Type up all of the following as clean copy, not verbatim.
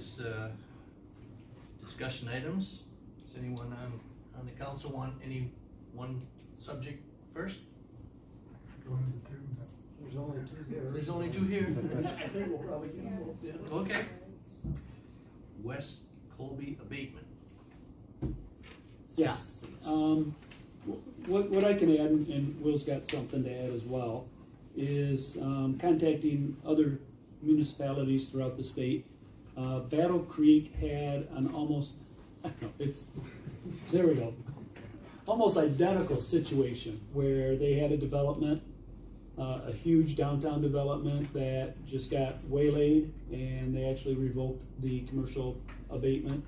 is discussion items. Does anyone on the council want any one subject first? There's only two here. There's only two here. I think we'll probably get them both. Yeah. Okay. West Colby abatement. Yeah. What I can add, and Will's got something to add as well, is contacting other municipalities throughout the state. Battle Creek had an almost, I don't know, there we go, almost identical situation where they had a development, a huge downtown development that just got waylaid, and they actually revoked the commercial abatement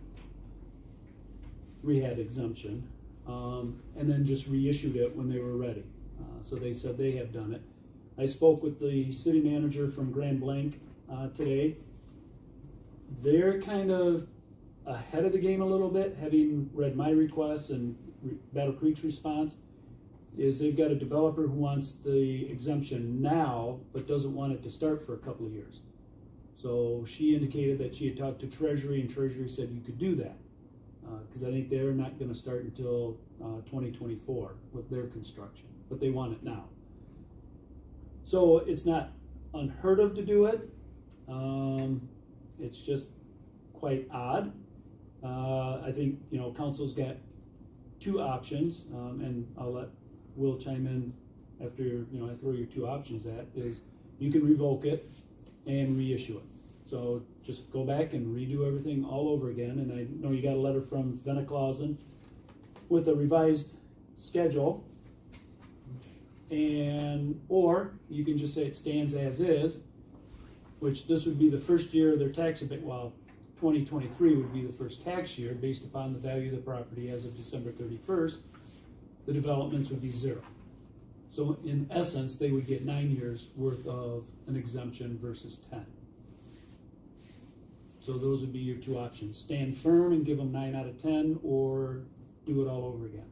rehab exemption, and then just reissued it when they were ready. So they said they have done it. I spoke with the city manager from Grand Blanc today. They're kind of ahead of the game a little bit, having read my requests and Battle Creek's response. Is they've got a developer who wants the exemption now, but doesn't want it to start for a couple of years. So she indicated that she had talked to Treasury, and Treasury said you could do that. Because I think they're not going to start until 2024 with their construction, but they want it now. So it's not unheard of to do it. It's just quite odd. I think, council's got two options, and I'll let Will chime in after, I throw your two options at, is you can revoke it and reissue it. So just go back and redo everything all over again. And I know you got a letter from Veneklausen with a revised schedule. Or you can just say it stands as is, which this would be the first year of their tax abatement. Well, 2023 would be the first tax year based upon the value of the property as of December 31st. The developments would be 0. So in essence, they would get 9 years worth of an exemption versus 10. So those would be your two options. Stand firm and give them 9 out of 10, or do it all over again.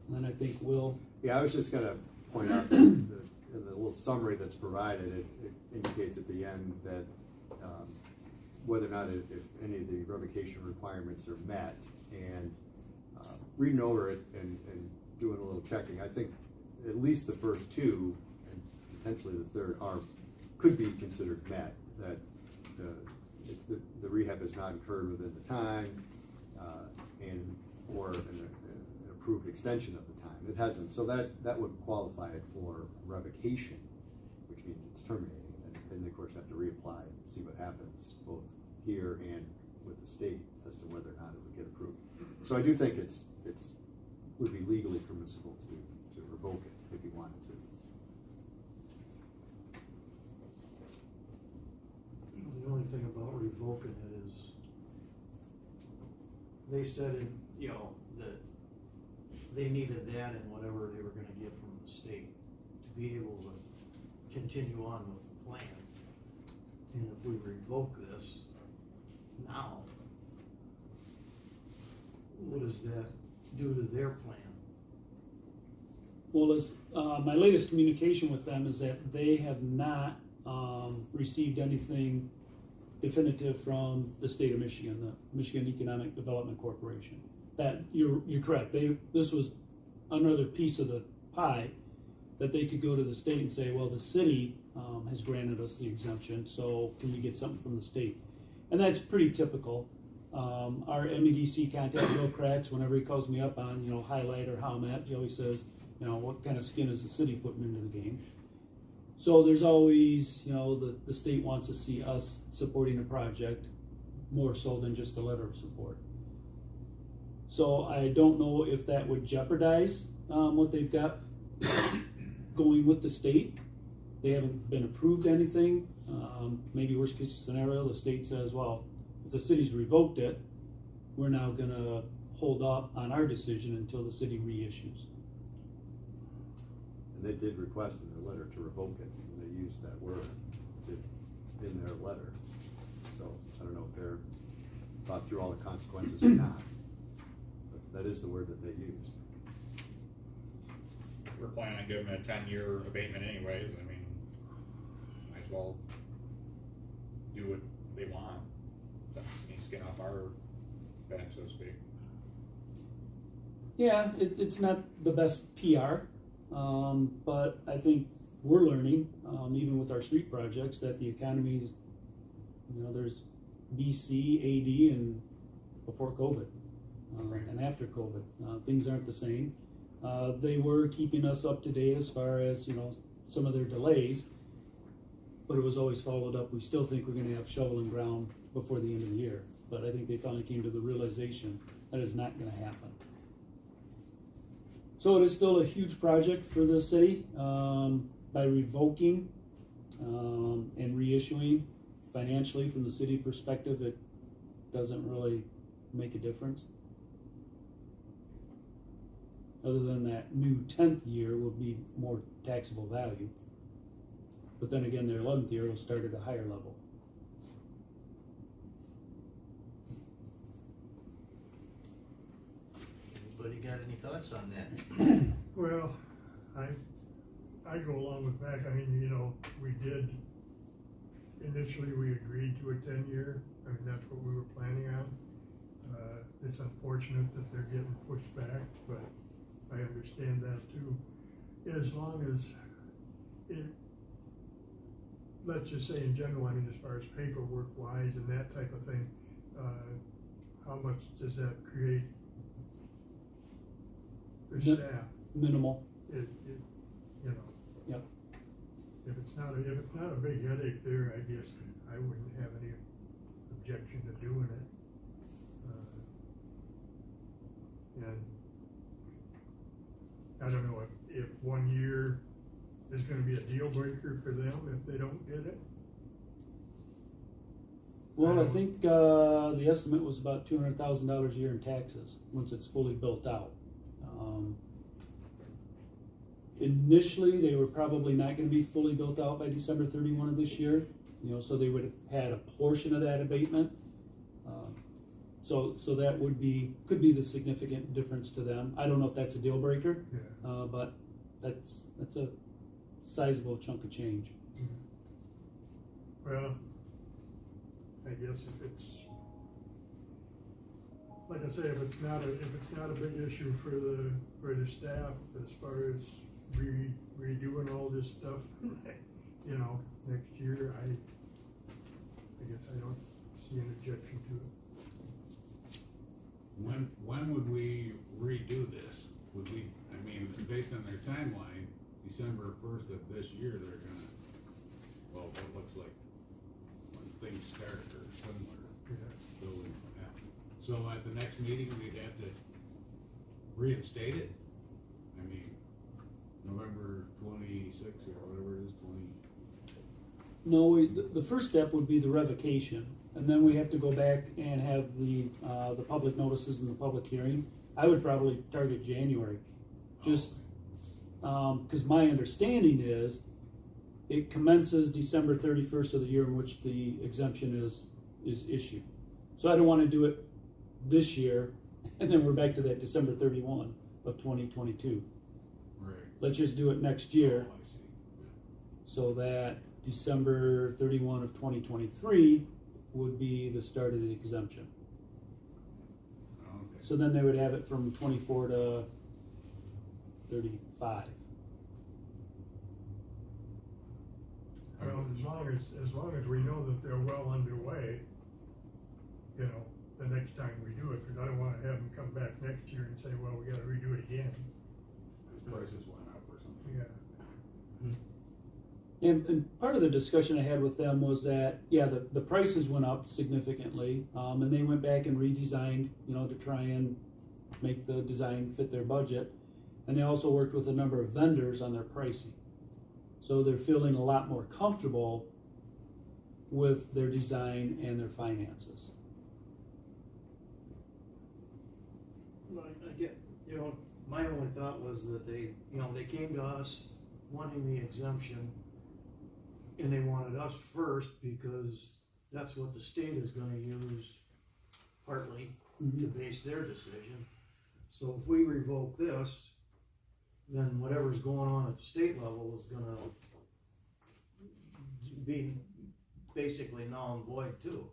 And then I think Will. Yeah, I was just going to point out that in the little summary that's provided, it indicates at the end that whether or not if any of the revocation requirements are met. And reading over it and doing a little checking, I think at least the first two, and potentially the third, could be considered met. That the rehab is not incurred within the time, or an approved extension of the time. It hasn't, so that would qualify it for revocation, which means it's terminating. And then they of course have to reapply and see what happens, both here and with the state, as to whether or not it would get approved. So I do think it would be legally permissible to revoke it if you wanted to. The only thing about revoking it is they said that they needed that and whatever they were going to get from the state to be able to continue on with the plan. And if we revoke this now, what does that do to their plan? Well, my latest communication with them is that they have not received anything definitive from the state of Michigan, the Michigan Economic Development Corporation. That you're correct. This was another piece of the pie that they could go to the state and say, well, the city has granted us the exemption, so can we get something from the state? And that's pretty typical. Our MEDC contact, Bill Kratz, whenever he calls me up on, highlight or how I'm at, he always says, what kind of skin is the city putting into the game? So there's always, the state wants to see us supporting a project more so than just a letter of support. So I don't know if that would jeopardize what they've got going with the state. They haven't been approved anything. Maybe worst case scenario, the state says, well, if the city's revoked it, we're now going to hold up on our decision until the city reissues. And they did request in their letter to revoke it. And they used that word in their letter. So I don't know if they're thought through all the consequences or not. But that is the word that they used. We're planning on giving them a 10-year abatement anyways. I mean, might as well do what they want. That's, skin off our back, so to speak. Yeah, it's not the best PR, but I think we're learning, even with our street projects, that the economy is, there's BC, AD, and before COVID, Right. and after COVID. Things aren't the same. They were keeping us up to date as far as, some of their delays, but it was always followed up. We still think we're gonna have shovel and ground before the end of the year, but I think they finally came to the realization that is not gonna happen. So it is still a huge project for the city. By revoking and reissuing, financially from the city perspective, it doesn't really make a difference. Other than that new 10th year will be more taxable value. But then again, their 11th year will start at a higher level. Anybody got any thoughts on that? Well, I go along with Mac. I mean, we did, initially we agreed to a 10-year. I mean, that's what we were planning on. It's unfortunate that they're getting pushed back, but I understand that too. As long as it, let's just say in general, I mean, as far as paperwork wise and that type of thing, how much does that create for staff? Minimal. Yep. If it's not a big headache there, I guess I wouldn't have any objection to doing it. And I don't know if 1 year is gonna be a deal breaker for them if they don't get it. Well, I think the estimate was about $200,000 a year in taxes once it's fully built out. Initially, they were probably not going to be fully built out by December 31 of this year, so they would have had a portion of that abatement. So that could be the significant difference to them. I don't know if that's a deal breaker, Yeah. but that's a sizable chunk of change. Well, I guess if it's, like I say, if it's not a big issue for the staff as far as redoing all this stuff, next year, I guess I don't see an objection to it. When would we redo this? Based on their timeline, December 1st of this year, they're gonna, it looks like when things start or similar, building will happen. So at the next meeting, we'd have to reinstate it? November 26th or whatever it is, 20. No, the first step would be the revocation, and then we have to go back and have the public notices and the public hearing. I would probably target January, just because my understanding is it commences December 31st of the year in which the exemption is issued. So I don't want to do it this year, and then we're back to that December 31 of 2022. Right. Let's just do it next year, Oh, I see. Yeah. so that December 31 of 2023 would be the start of the exemption. Okay. So then they would have it from 24 to 35. Well, as long as we know that they're well underway, the next time we do it, because I don't want to have them come back next year and say, well, we got to redo it again. Because prices went up or something. Yeah. And part of the discussion I had with them was that, the prices went up significantly, and they went back and redesigned, to try and make the design fit their budget. And they also worked with a number of vendors on their pricing. So they're feeling a lot more comfortable with their design and their finances. Well, I get, my only thought was that they came to us wanting the exemption, and they wanted us first because that's what the state is gonna use partly to base their decision. So if we revoke this, then whatever's going on at the state level is gonna be basically null and void too.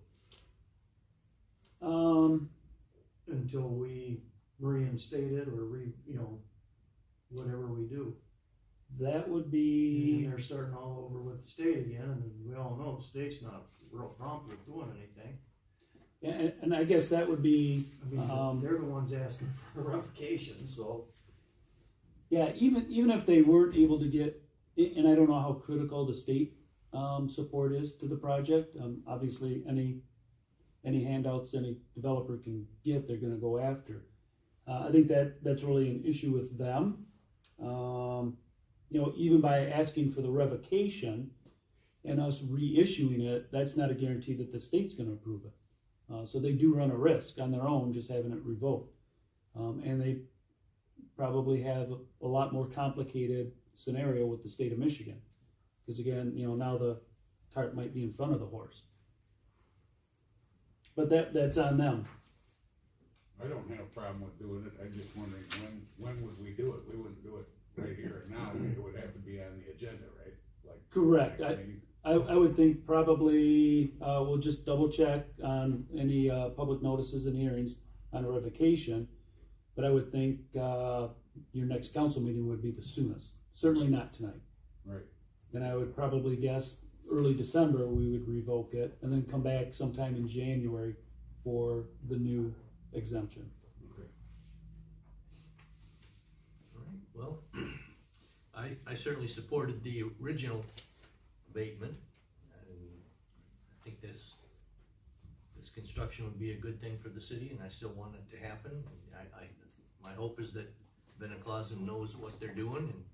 until we reinstate it or whatever we do. That would And be, they're starting all over with the state again, and we all know the state's not real prompt with doing anything. and I guess that would be, I mean, they're the ones asking for revocation, so. yeah, even if they weren't able to get, and I don't know how critical the state support is to the project. Obviously, any handouts any developer can get, they're going to go after. I think that's really an issue with them. Even by asking for the revocation and us reissuing it, that's not a guarantee that the state's going to approve it. So they do run a risk on their own just having it revoked, and they probably have a lot more complicated scenario with the state of Michigan, because again, now the cart might be in front of the horse. But that's on them. I don't have a problem with doing it, I'm just wondering, when would we do it? We wouldn't do it right here and now, it would have to be on the agenda, right? Like Correct. next meeting. I would think probably we'll just double check on any public notices and hearings on a revocation, but I would think your next council meeting would be the soonest. Certainly not tonight. Right. And I would probably guess early December we would revoke it and then come back sometime in January for the new exemption. Okay. All right, well, I certainly supported the original abatement, and I think this construction would be a good thing for the city, and I still want it to happen. My hope is that Benaclausen knows what they're doing, and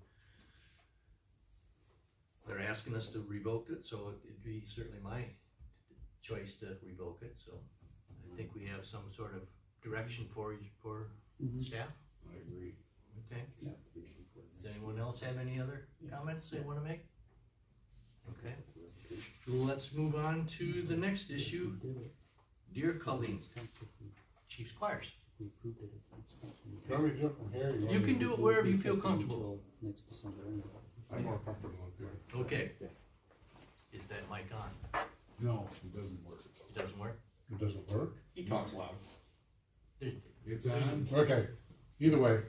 they're asking us to revoke it, so it'd be certainly my choice to revoke it, so I think we have some sort of direction for staff. I agree. Okay, does anyone else have any other comments they wanna make? Okay, well, let's move on to the next issue, deer culling, Chief Squires. You want me to do it from here? You can do it wherever you feel comfortable. Next December. I'm more comfortable up here. Okay. Is that mic on? No, it doesn't work. It doesn't work? It doesn't work? He talks loud. It's on. Okay, either way.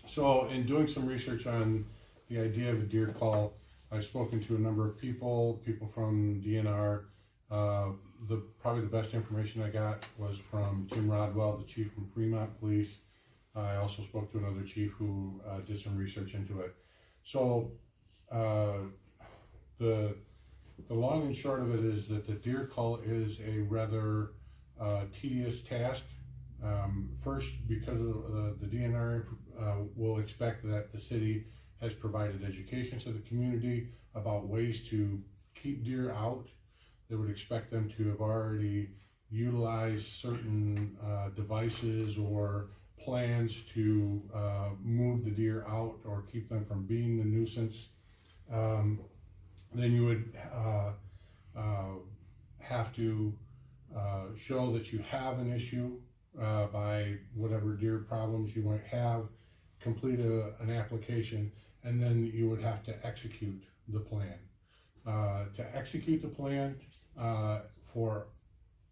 So in doing some research on the idea of a deer call, I've spoken to a number of people from DNR. Probably the best information I got was from Tim Rodwell, the chief from Fremont Police. I also spoke to another chief who did some research into it. So the long and short of it is that the deer call is a rather tedious task. First, because of the DNR will expect that the city has provided education to the community about ways to keep deer out. They would expect them to have already utilized certain devices or plans to move the deer out or keep them from being the nuisance. Then you would have to show that you have an issue by whatever deer problems you might have, complete an application, and then you would have to execute the plan. To execute the plan, for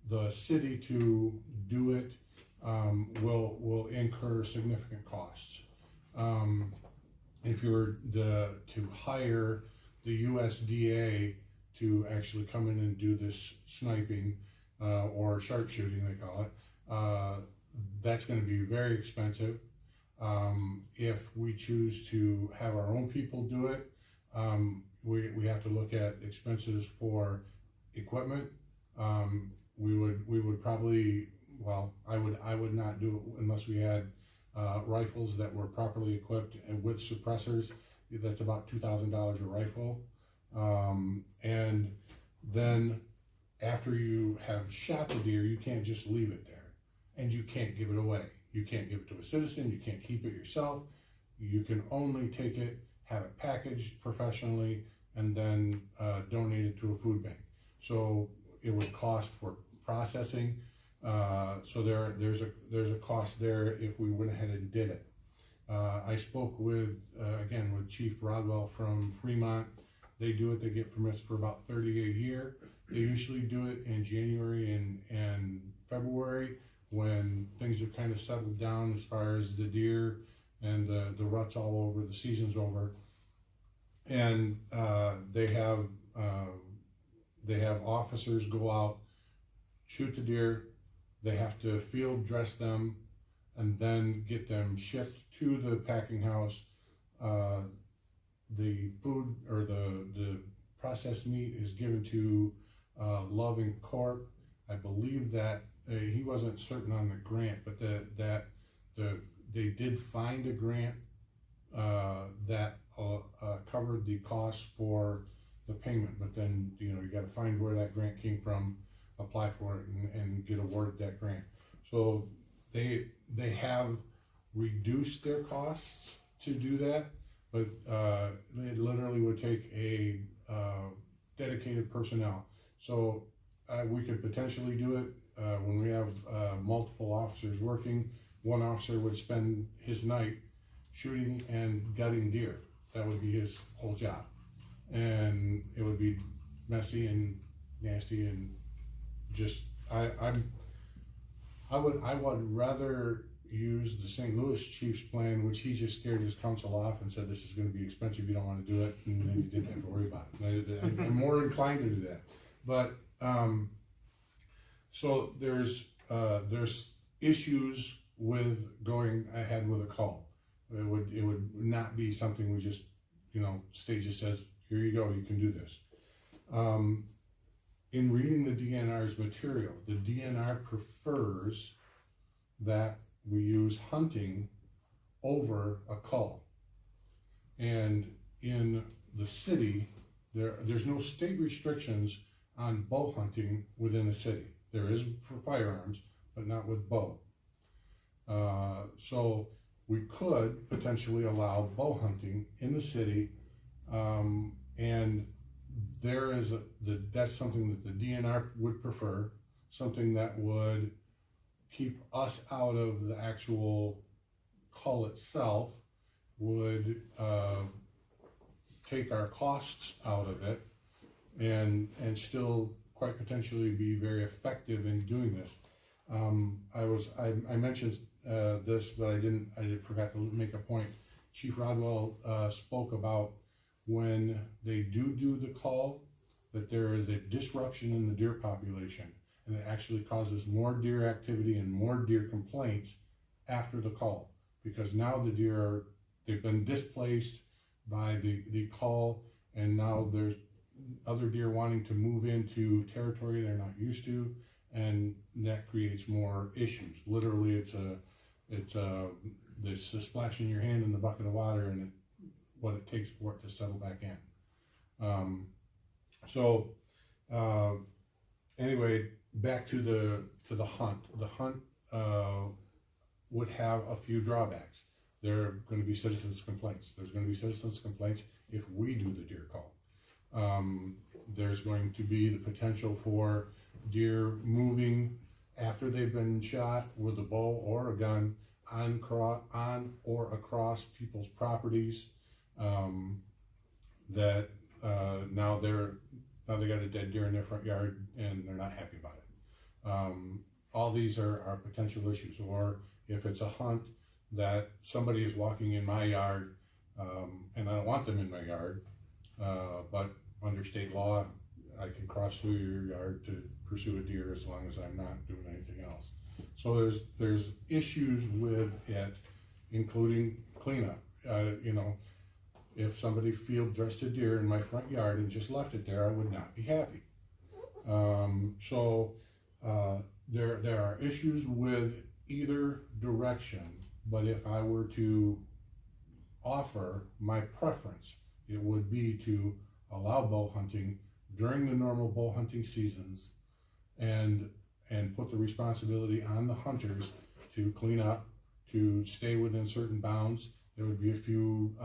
the city to do it will incur significant costs. If you were to hire the USDA to actually come in and do this sniping or sharpshooting, they call it, that's going to be very expensive. If we choose to have our own people do it, we have to look at expenses for equipment. We would probably, well, I would not do it unless we had rifles that were properly equipped and with suppressors. That's about $2,000 a rifle. And then after you have shot the deer, you can't just leave it there, and you can't give it away. You can't give it to a citizen, you can't keep it yourself. You can only take it, have it packaged professionally, and then donate it to a food bank. So it would cost for processing. So there's a cost there if we went ahead and did it. I spoke with again with Chief Rodwell from Fremont. They do it. They get permits for about 30 a year. They usually do it in January and February when things are kind of settled down as far as the deer and the rut's all over, the season's over. And they have officers go out, shoot the deer. They have to field dress them and then get them shipped to the packing house. The food or the processed meat is given to Loving Corp. I believe that he wasn't certain on the grant, but they did find a grant that covered the cost for the payment. But then you got to find where that grant came from, apply for it, and get awarded that grant. So they have reduced their costs to do that, but it literally would take a dedicated personnel. So we could potentially do it when we have multiple officers working. One officer would spend his night shooting and gutting deer. That would be his whole job, and it would be messy and nasty and just I would rather use the St. Louis Chiefs plan, which he just scared his council off and said this is going to be expensive, you don't want to do it, and then you didn't have to worry about it. I'm more inclined to do that, but so there's issues with going ahead with a call. It would not be something we just state just says here you go, you can do this. In reading the DNR's material, the DNR prefers that we use hunting over a call. And in the city, there's no state restrictions on bow hunting within the city. There is for firearms, but not with bow. So we could potentially allow bow hunting in the city, and there is that's something that the DNR would prefer, something that would keep us out of the actual call itself, would take our costs out of it, and still quite potentially be very effective in doing this. I mentioned this, but I forgot to make a point. Chief Rodwell spoke about when they do the call, that there is a disruption in the deer population, and it actually causes more deer activity and more deer complaints after the call, because now the deer they've been displaced by the call, and now there's other deer wanting to move into territory they're not used to, and that creates more issues. Literally, it's a splashing your hand in the bucket of water, and what it takes for it to settle back in. Anyway, back to the hunt. The hunt would have a few drawbacks. There are going to be citizens' complaints. There's going to be citizens' complaints if we do the deer call. There's going to be the potential for deer moving after they've been shot with a bow or a gun on or across people's properties. That now they got a dead deer in their front yard and they're not happy about it. All these are potential issues. Or if it's a hunt that somebody is walking in my yard, and I don't want them in my yard, but under state law, I can cross through your yard to pursue a deer as long as I'm not doing anything else. So there's issues with it, including cleanup. If somebody field dressed a deer in my front yard and just left it there, I would not be happy. There are issues with either direction, but if I were to offer my preference, it would be to allow bow hunting during the normal bow hunting seasons, and put the responsibility on the hunters to clean up, to stay within certain bounds. There would be a few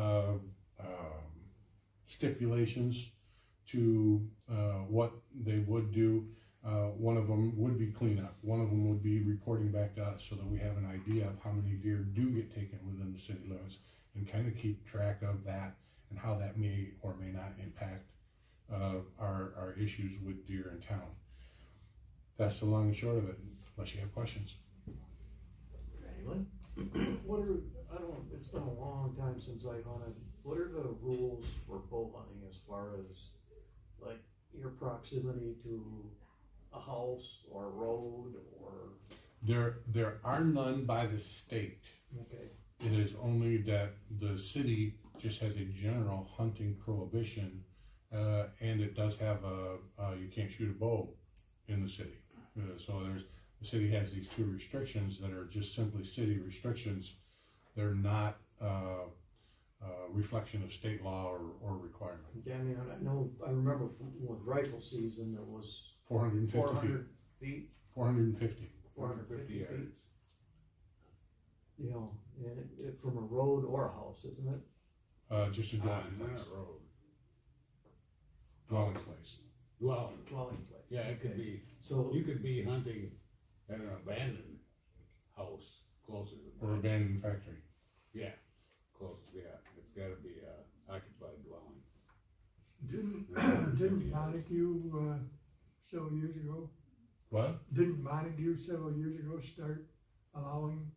stipulations to what they would do. One of them would be cleanup. One of them would be reporting back to us so that we have an idea of how many deer do get taken within the city limits, and kind of keep track of that and how that may or may not impact our issues with deer in town. That's the long and short of it, unless you have questions. What are, I don't, it's been a long time since I hunted, what are the rules for bow hunting as far as, like, your proximity to a house or a road or, There are none by the state. okay, It is only that the city just has a general hunting prohibition, and it does have you can't shoot a bow in the city. So the city has these two restrictions that are just simply city restrictions. They're not reflection of state law or requirement. yeah, I mean, I know, I remember with rifle season, it was 450 feet. 400 feet, 450. 450 feet. yards. You know, and it from a road or a house, isn't it? Just a dwelling Not place. a road. Dwelling place. Dwelling. Dwelling place. Yeah, it could Okay. be, So, you could be hunting at an abandoned house closer to. Or abandoned factory. Yeah, close, yeah, it's gotta be a occupied dwelling. Didn't Montague, several years ago, What? didn't Montague several years ago start allowing?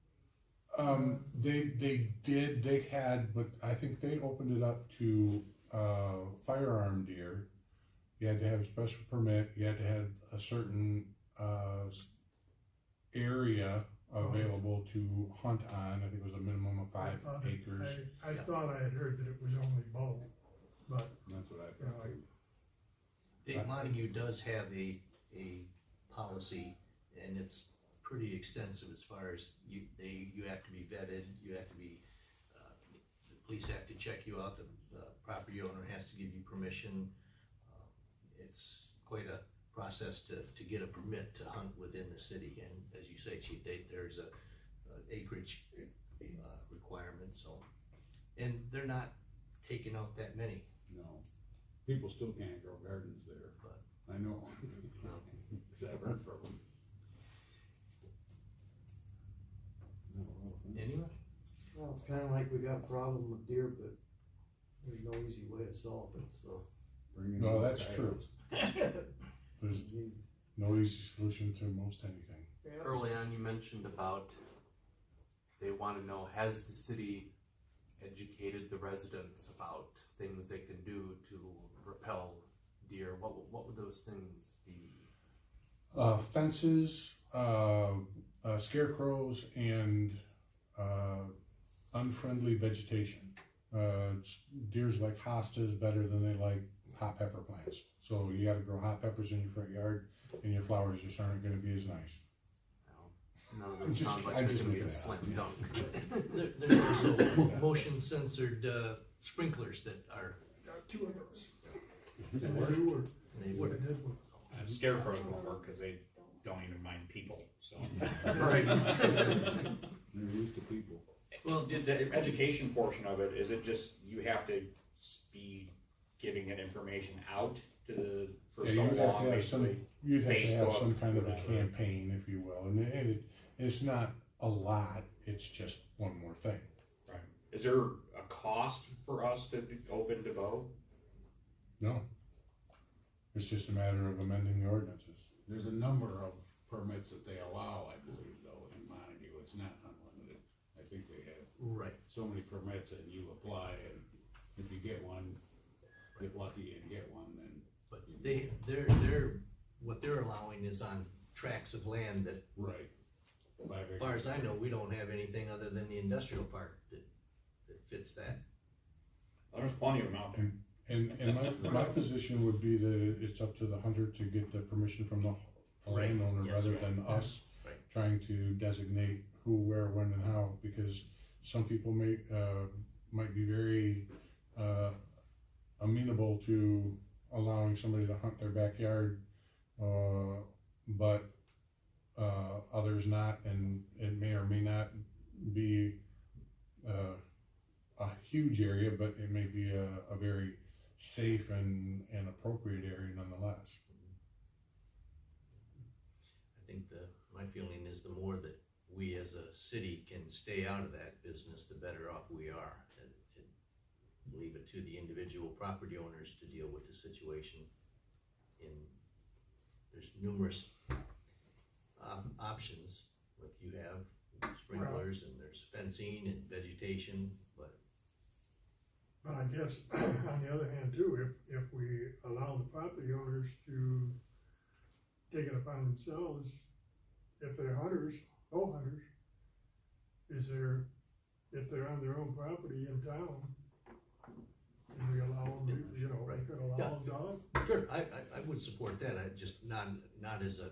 They did, they had, but I think they opened it up to, firearm deer. You had to have a special permit, you had to have a certain, area available to hunt on. I think it was a minimum of I 5 thought acres. I thought I had heard that it was only bow, but, That's what I you know, thought. Dave Montague does have a policy, and it's pretty extensive as far as you have to be vetted, you have to be, the police have to check you out, the property owner has to give you permission. It's quite a process to get a permit to hunt within the city, and as you say, Chief, there's a acreage requirement, so. And they're not taking out that many. No, people still can't grow gardens there, But- I know. Cause I've heard from them. Anyway, well, it's kinda like we got a problem with deer, but there's no easy way to solve it, so. Bring in No, more that's coyotes. There's no easy solution to most anything. Early on, you mentioned about they want to know, has the city educated the residents about things they can do to repel deer? What would those things be? Fences, scarecrows, and unfriendly vegetation. Deers like hostas better than they like hot pepper plants. So you gotta grow hot peppers in your front yard, and your flowers just aren't gonna be as nice. None of I'm them just- sound like I'm they're just gonna be a making slam that up. dunk. there's also motion censored sprinklers that are, got two of those. They And work. they work. they They work. did work. Scarecrows won't work because they don't even mind people, so. Right. They're used to people. Well, the education portion of it, is it just, you have to be giving it information out to the, for Yeah, so you'd have long, to have some, basically? you'd have to have some Facebook, kind of a whatever. campaign, if you will, and it's not a lot, it's just one more thing. Right. Is there a cost for us to open to bow? No. It's just a matter of amending the ordinances. There's a number of permits that they allow, I believe, though, in Montague, it's not unlimited. I think they have Right. so many permits and you apply, and if you get one, get lucky and get one, then. But what they're allowing is on tracts of land that, Right. as far as I know, we don't have anything other than the industrial park that fits that. There's plenty of them out there. And my position would be that it's up to the hunter to get the permission from the landowner Yes, rather right. than us Right. trying to designate who, where, when, and how, because some people might be very, amenable to allowing somebody to hunt their backyard, but, others not, and it may or may not be, a huge area, but it may be a very safe and appropriate area nonetheless. I think my feeling is the more that we as a city can stay out of that business, the better off we are. And leave it to the individual property owners to deal with the situation. There's numerous options, like you have, sprinklers and there's fencing and vegetation, but But I guess, on the other hand too, if we allow the property owners to take it upon themselves, if they're hunters, bow hunters, if they're on their own property in town, can we allow them to, you know, we Right. could allow Yeah. them to? sure, I would support that, I just not as a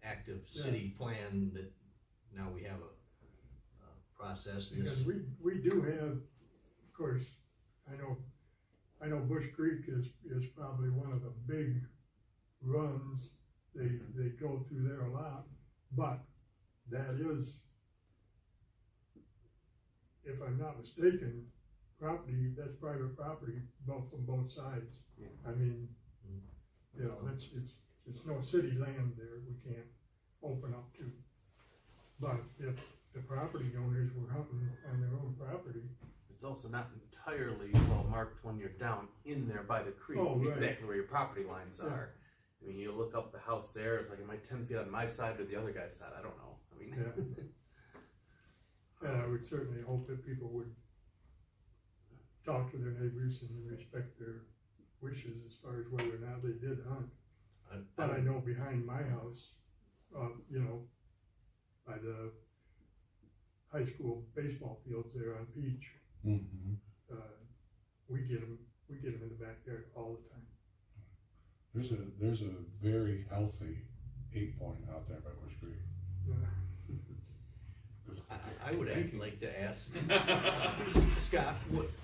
active city plan that now we have a process. and this- Because we do have, of course, I know Bush Creek is probably one of the big runs, they go through there a lot, but that is, if I'm not mistaken, that's private property, from both sides. Yeah. I mean, you know, it's no city land there, we can't open up to. But if the property owners were hunting on their own property, It's also not entirely well marked when you're down in there by the creek, Oh, right. exactly where your property lines Yeah. are. I mean, you look up the house there, it's like, am I 10 feet on my side or the other guy's side? I don't know. I mean, and I would certainly hope that people would talk to their neighbors and respect their wishes as far as whether or not they did hunt. But I know behind my house, you know, by the high school baseball fields there on Peach, Mhm. we get them in the backyard all the time. There's a very healthy 8-point out there by Bush Creek. I would actually like to ask, Scott,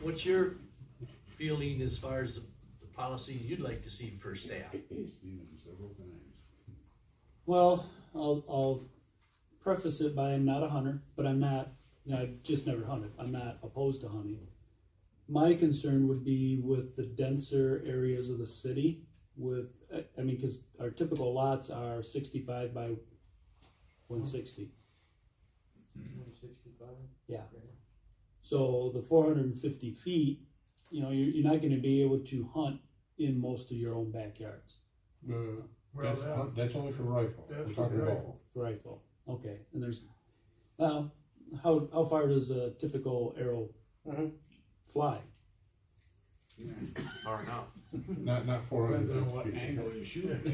what's your feeling as far as the policy you'd like to see for staff? Seen them several times. Well, I'll preface it by I'm not a hunter, but I've just never hunted. I'm not opposed to hunting. My concern would be with the denser areas of the city because our typical lots are 65 by 160. 165? Yeah. So the 450 feet, you know, you're not gonna be able to hunt in most of your own backyards. Well, That's only for rifle, that's we're talking for about. rifle. Rifle, okay, and how far does a typical arrow fly? far enough. Not Depends on 450 what feet. angle you shoot it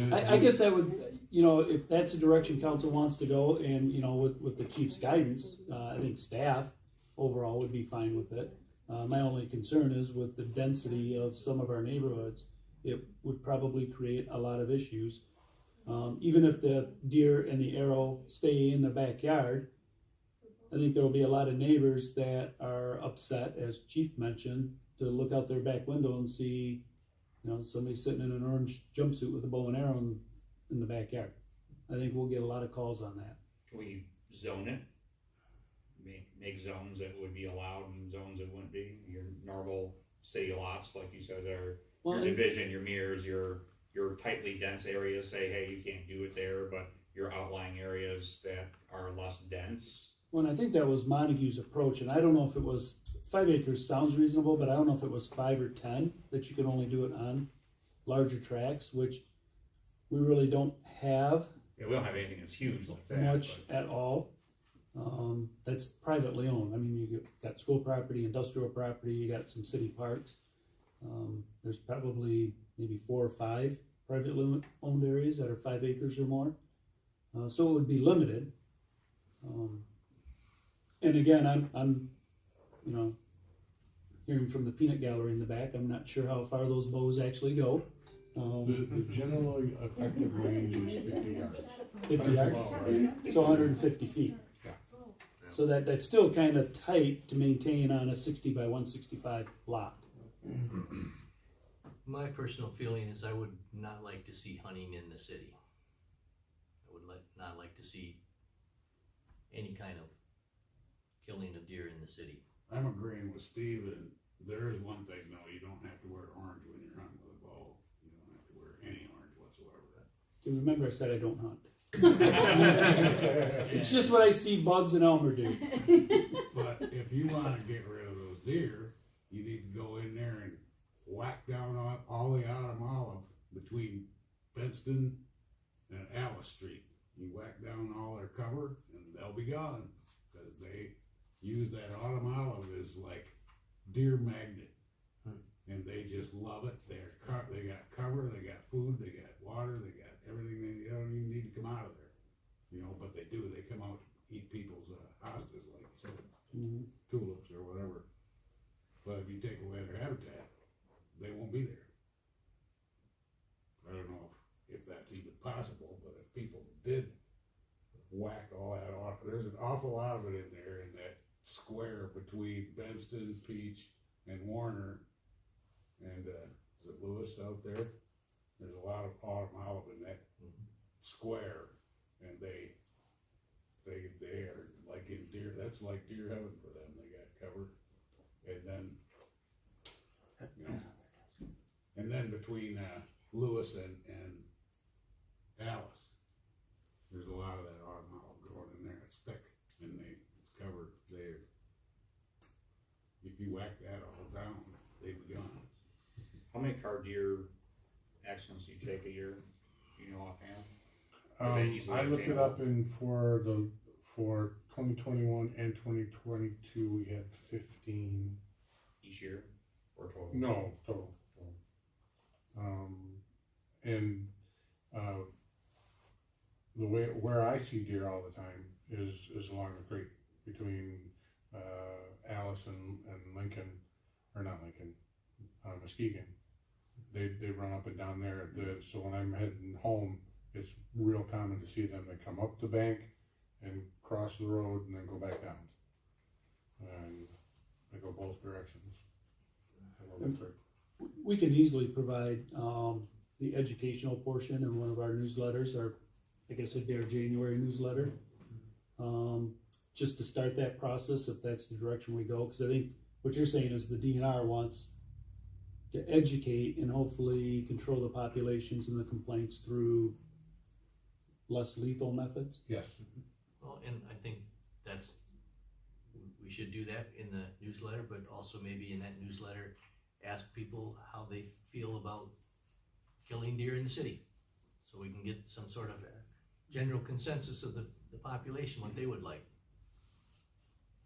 at. I guess I would, you know, if that's the direction council wants to go, and, you know, with the chief's guidance, I think staff overall would be fine with it. My only concern is with the density of some of our neighborhoods, it would probably create a lot of issues. Even if the deer and the arrow stay in the backyard, I think there will be a lot of neighbors that are upset, as Chief mentioned, to look out their back window and see, you know, somebody sitting in an orange jumpsuit with a bow and arrow in the backyard. I think we'll get a lot of calls on that. Can we zone it? Make zones that would be allowed and zones that wouldn't be? Your normal city lots, like you said, are Well, your division, your mirrors, your tightly dense areas, say, hey, you can't do it there, but your outlying areas that are less dense. Well, I think that was Montague's approach, and I don't know if it was 5 acres sounds reasonable, but I don't know if it was 5 or 10 that you can only do it on larger tracts, which we really don't have Yeah, we don't have anything that's huge like that. much at all. That's privately owned. I mean, you got school property, industrial property, you got some city parks. There's probably maybe 4 or 5 privately owned areas that are 5 acres or more. So it would be limited. And again, I'm, you know, hearing from the peanut gallery in the back, I'm not sure how far those bows actually go. The generally effective range is 50 yards. 50 yards, Right. so 150 feet. Yeah. So that's still kind of tight to maintain on a 60 by 165 lot. My personal feeling is I would not like to see hunting in the city. I would not like to see any kind of killing of deer in the city. I'm agreeing with Steve, and there is one thing though, you don't have to wear orange when you're hunting with a bow. You don't have to wear any orange whatsoever. You remember I said I don't hunt. It's just what I see Bugs and Elmer do. But if you wanna get rid of those deer, you need to go in there and whack down all the autumn olive between Benston and Alice Street. you whack down all their cover and they'll be gone, cause they use that autumn olive as like deer magnet. And they just love it, they got cover, they got food, they got water, they got everything, they don't even need to come out of there. You know, but they do, they come out, eat people's hostas, like you said, tulips or whatever. But if you take away their habitat, they won't be there. I don't know if that's even possible, but if people did whack all that off, there's an awful lot of it in there in that square between Benston, Peach, and Warner. And, is it Lewis out there? There's a lot of autumn olive in that square, and they are like in deer, that's like deer heaven for them, they got cover. And then, you know, and then between, Lewis and Alice, there's a lot of that autumn olive growing in there, it's thick, and it's covered there. If you whack that all down, they'd be gone. How many car deer accidents do you take a year? Do you know offhand? Or is that easily I looked it obtainable? up for 2021 and 2022, we had 15. Each year or total? No, total. And the way where I see deer all the time is along the creek between Alice and Lincoln, or not Lincoln, Muskegon. They run up and down there. So when I'm heading home, it's real common to see them. They come up the bank and cross the road and then go back down. And they go both directions. We can easily provide the educational portion in one of our newsletters, or I guess it'd be our January newsletter, just to start that process if that's the direction we go. Because I think what you're saying is the DNR wants to educate and hopefully control the populations and the complaints through less lethal methods. Yes. Well, and I think we should do that in the newsletter, but also maybe in that newsletter, ask people how they feel about killing deer in the city. So we can get some sort of general consensus of the population, what they would like.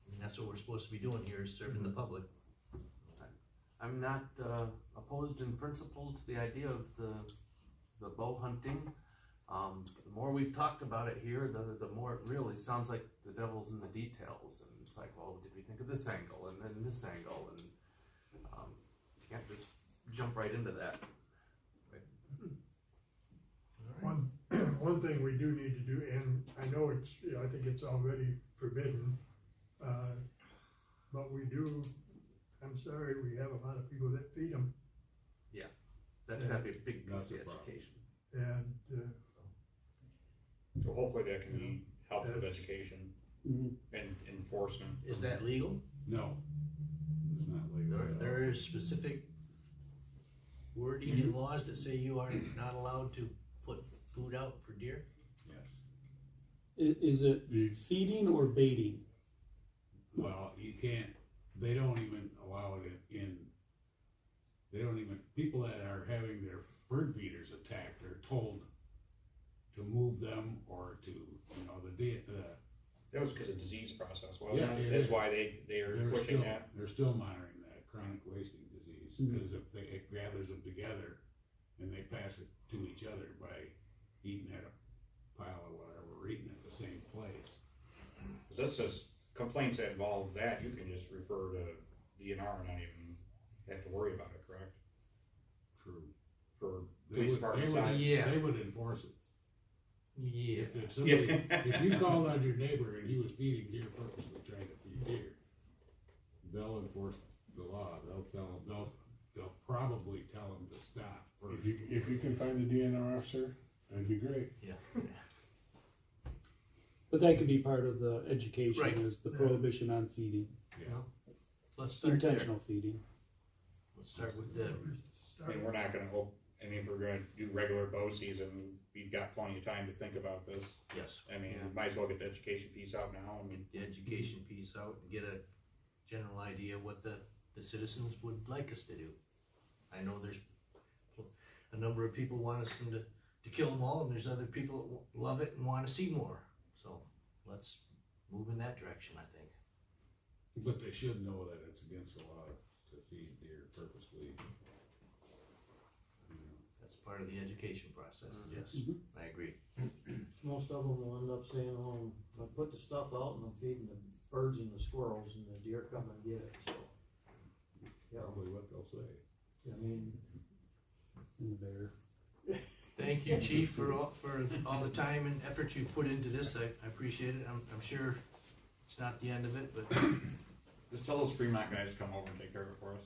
I mean, that's what we're supposed to be doing here, is serving the public. I'm not opposed in principle to the idea of the bow hunting. The more we've talked about it here, the more it really sounds like the devil's in the details. And it's like, well, did we think of this angle and then this angle? And you can't just jump right into that. One thing we do need to do, and I know I think it's already forbidden, but we do, I'm sorry, we have a lot of people that feed them. That's gotta be a big piece That's of a problem. education. And, So hopefully that can be helpful with education Mhm. and enforcement. Is that legal? No, it's not legal. There is specific wording in laws that say you are not allowed to put food out for deer? Yes. Is it feeding or baiting? Well, you can't, they don't even allow it people that are having their bird feeders attacked are told to move them or to, That was because of disease process, Yeah, wasn't it? it That's is. why they are pushing that. They're still monitoring that chronic wasting disease, because if it gathers them together and they pass it to each other by eating at a pile of whatever, or eating at the same place. This says complaints that involve that, you can just refer to DNR and not even have to worry about it, correct? True. For They police would- department they would- side. Yeah. They would enforce it. Yeah. If somebody, if you called on your neighbor and he was feeding deer purposely trying to feed deer, they'll enforce the law. They'll probably tell him to stop first. If you can find a DNR officer, that'd be great. Yeah. But that could be part of the education, Right. is the prohibition on feeding, Yeah. Let's start there. intentional feeding. Let's start with the, I mean, we're not gonna if we're gonna do regular bow season, we've got plenty of time to think about this. yes, I mean, we might as well get the education piece out now and get the education piece out and get a general idea of what the citizens would like us to do. I know there's a number of people want us to to kill them all, and there's other people that love it and wanna see more. So, let's move in that direction, I think. But they should know that it's against the law to feed deer purposely. That's part of the education process, yes, Mhm. I agree. Most of them will end up saying, oh, I put the stuff out and I'm feeding the birds and the squirrels and the deer come and get it, so. Yeah, Probably what they'll say. I mean, And the bear. Thank you, Chief, for all the time and effort you've put into this, I appreciate it, I'm sure it's not the end of it, but Just tell those Fremont guys to come over and take care of it for us.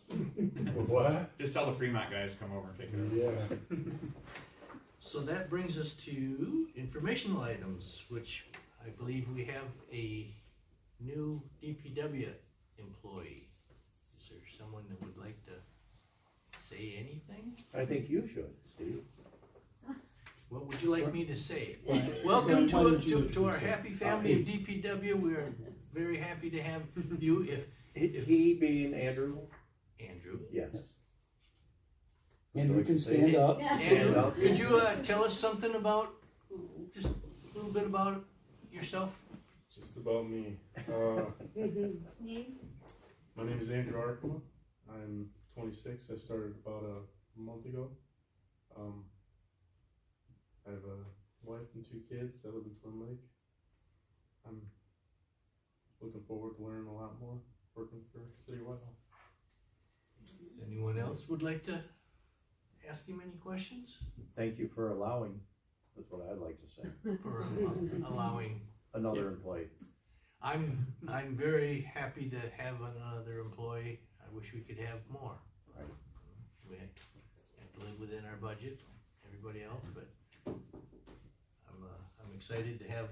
What? Just tell the Fremont guys to come over and take care of it. Yeah. So that brings us to informational items, which I believe we have a new DPW employee. Is there someone that would like to say anything? I think you should, Steve. What would you like me to say? Brian, Welcome why don't you to our say? happy family of DPW. We are very happy to have you, if He being Andrew, Andrew. yes. Andrew can stand up. Andrew, could you tell us something about, just a little bit about yourself? Just about me. My name is Andrew Arkema. I'm 26. I started about a month ago. I have a wife and 2 kids. I live in Twin Lake. I'm looking forward to learning a lot more working for City of Whitehall. Does anyone else would like to ask him any questions? Thank you for allowing, that's what I'd like to say, For allowing, another employee. I'm very happy to have another employee. I wish we could have more. Right. We have to live within our budget, everybody else, but I'm excited to have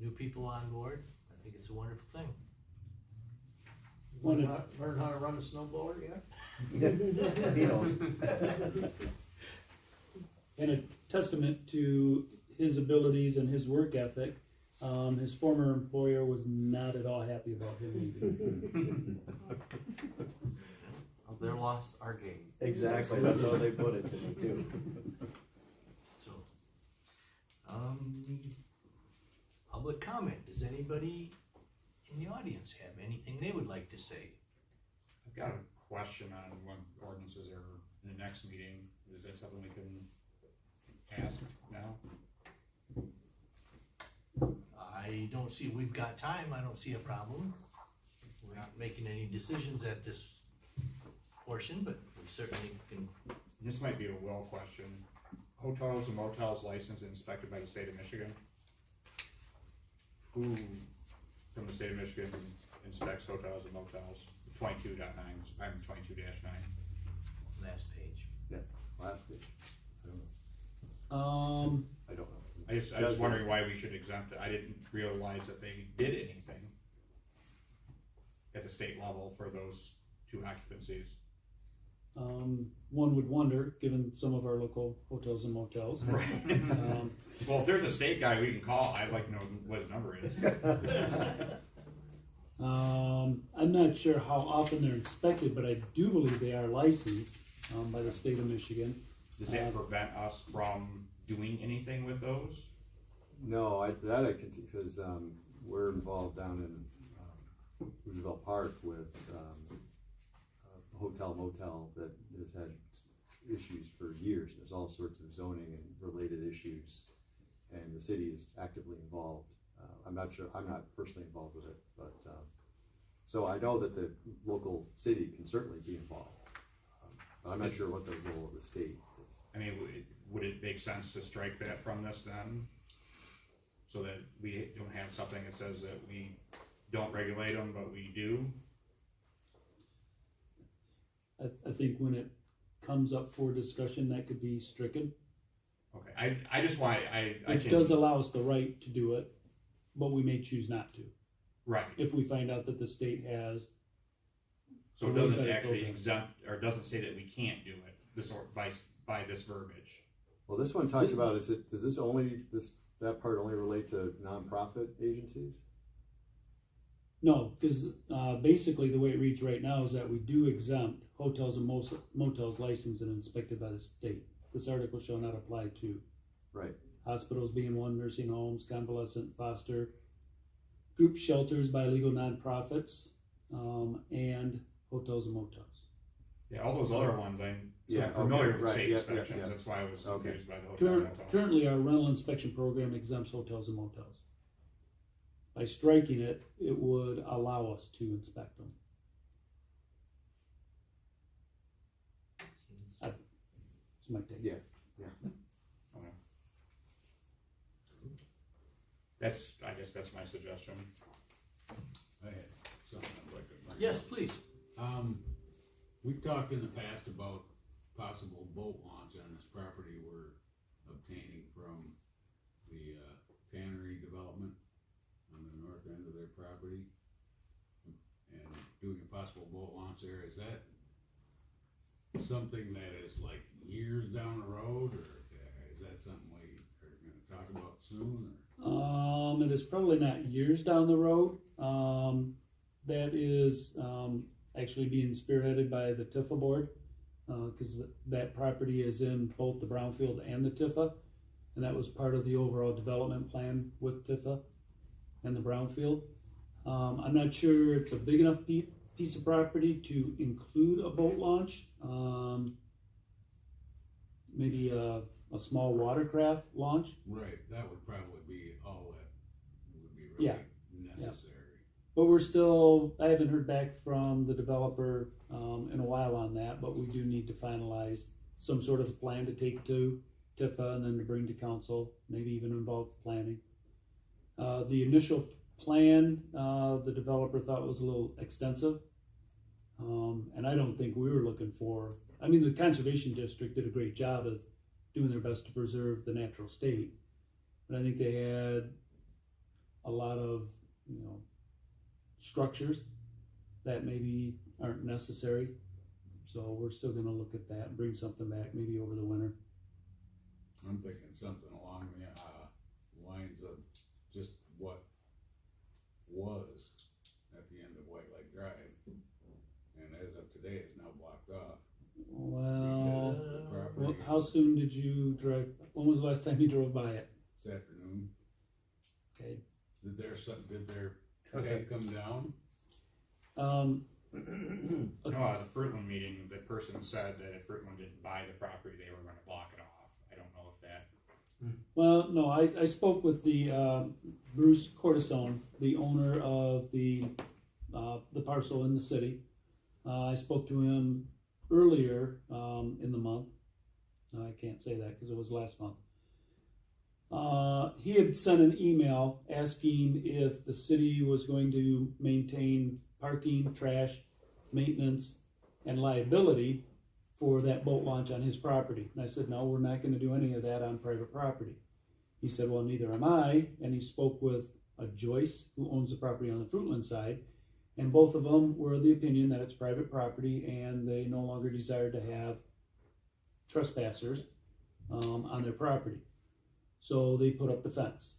new people on board. I think it's a wonderful thing. learn how to run a snowblower yet? He knows. And a testament to his abilities and his work ethic, his former employer was not at all happy about him leaving. Well, their loss, our gain. Exactly, that's how they put it to me too. So, public comment. Does anybody in the audience have anything they would like to say? I've got a question on when ordinances are in the next meeting. Is that something we can ask now? I don't see, we've got time, I don't see a problem. We're not making any decisions at this portion, but we certainly can. This might be a Will question. Hotels and motels licensed and inspected by the state of Michigan. Who from the state of Michigan inspects hotels and motels? 22.9, I'm 22-9. Last page. Last page. I don't know. I don't know. I was wondering why we should exempt it. I didn't realize that they did anything at the state level for those 2 occupancies. One would wonder, given some of our local hotels and motels. Right. Well, if there's a state guy we can call, I'd like to know what his number is. I'm not sure how often they're inspected, but I do believe they are licensed by the state of Michigan. Does that prevent us from doing anything with those? No, I can, because we're involved down in Roosevelt Park with a hotel motel that has had issues for years. There's all sorts of zoning and related issues, and the city is actively involved. I'm not sure, I'm not personally involved with it, but so I know that the local city can certainly be involved, but I'm not sure what the role of the state is. I mean, would it make sense to strike that from this then? So that we don't have something that says that we don't regulate them, but we do? I think when it comes up for discussion, that could be stricken. Okay, I just want, Which does allow us the right to do it, but we may choose not to, right, if we find out that the state has. so it doesn't actually exempt, or doesn't say that we can't do it, by this verbiage. Well, this one talks about, does this only, that part only relate to nonprofit agencies? No, because basically the way it reads right now is that we do exempt hotels and motels licensed and inspected by the state. This article shall not apply to. Right. Hospitals being one, nursing homes, convalescent, foster, group shelters by legal nonprofits, and hotels and motels. Yeah, all those other ones, I'm Yeah, familiar okay, with right, state yeah, inspections, yeah. that's why I was Okay. confused by the hotel and motel. Currently, our rental inspection program exempts hotels and motels. By striking it, it would allow us to inspect them. That's my take. Yeah. That's, I guess that's my suggestion. I had something I'd like to bring Yes, up. please. We've talked in the past about possible boat launch on this property we're obtaining from the tannery development on the north end of their property, and doing a possible boat launch there. Is that something that is like years down the road, or is that something we are gonna talk about soon, or? It is probably not years down the road. That is actually being spearheaded by the Tifa board, because that property is in both the brownfield and the Tifa, and that was part of the overall development plan with Tifa and the brownfield. I'm not sure it's a big enough piece of property to include a boat launch. Maybe a small watercraft launch. Right, that would probably be all that would be really Yeah. necessary. But I haven't heard back from the developer in a while on that, but we do need to finalize some sort of a plan to take to Tifa and then to bring to council, maybe even involve planning. The initial plan, the developer thought was a little extensive. And I don't think we were looking for, the conservation district did a great job of doing their best to preserve the natural state. But I think they had a lot of, structures that maybe aren't necessary. So we're still gonna look at that and bring something back maybe over the winter. I'm thinking something along the lines of just what was at the end of White Lake Drive, and as of today, it's now blocked off. Well, Because the property how soon did you drive, when was the last time you drove by it? this afternoon, Okay. did their tank come down? The Fruitland meeting, the person said that if Fruitland didn't buy the property, they were gonna block it off. I don't know if that, Well, no, I spoke with the Bruce Cortisone, the owner of the parcel in the city. I spoke to him earlier in the month. I can't say that because it was last month. He had sent an email asking if the city was going to maintain parking, trash, maintenance, and liability for that boat launch on his property. And I said, no, we're not going to do any of that on private property. He said, well, neither am I. And he spoke with a Joyce who owns the property on the Fruitland side. And both of them were of the opinion that it's private property and they no longer desire to have trespassers on their property. So they put up the fence.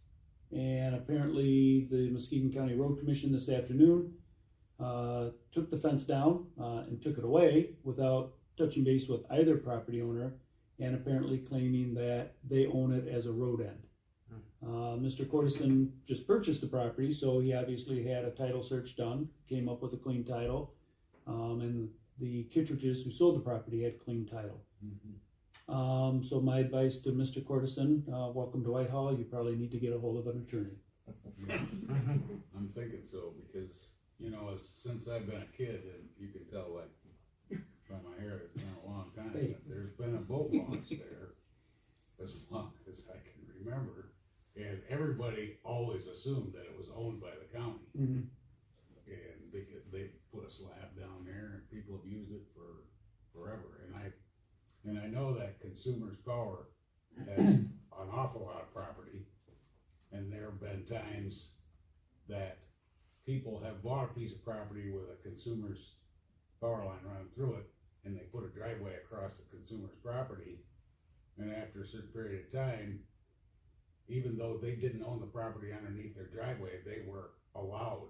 And apparently the Muskegon County Road Commission this afternoon took the fence down and took it away without touching base with either property owner, and apparently claiming that they own it as a road end. Mr. Cortison just purchased the property, so he obviously had a title search done, came up with a clean title, and the Kittredges who sold the property had clean title. So my advice to Mr. Cortison, welcome to Whitehall, you probably need to get a hold of an attorney. I'm thinking so, because, since I've been a kid, and you can tell, like, by my hair, it's been a long time, Hey. but there's been a boat launch there as long as I can remember, and everybody always assumed that it was owned by the county. And because they put a slab down there, and people have used it for forever, and I know that Consumers Power has an awful lot of property, and there have been times that people have bought a piece of property with a Consumers Power line running through it, and they put a driveway across the consumer's property, and after a certain period of time, even though they didn't own the property underneath their driveway, they were allowed.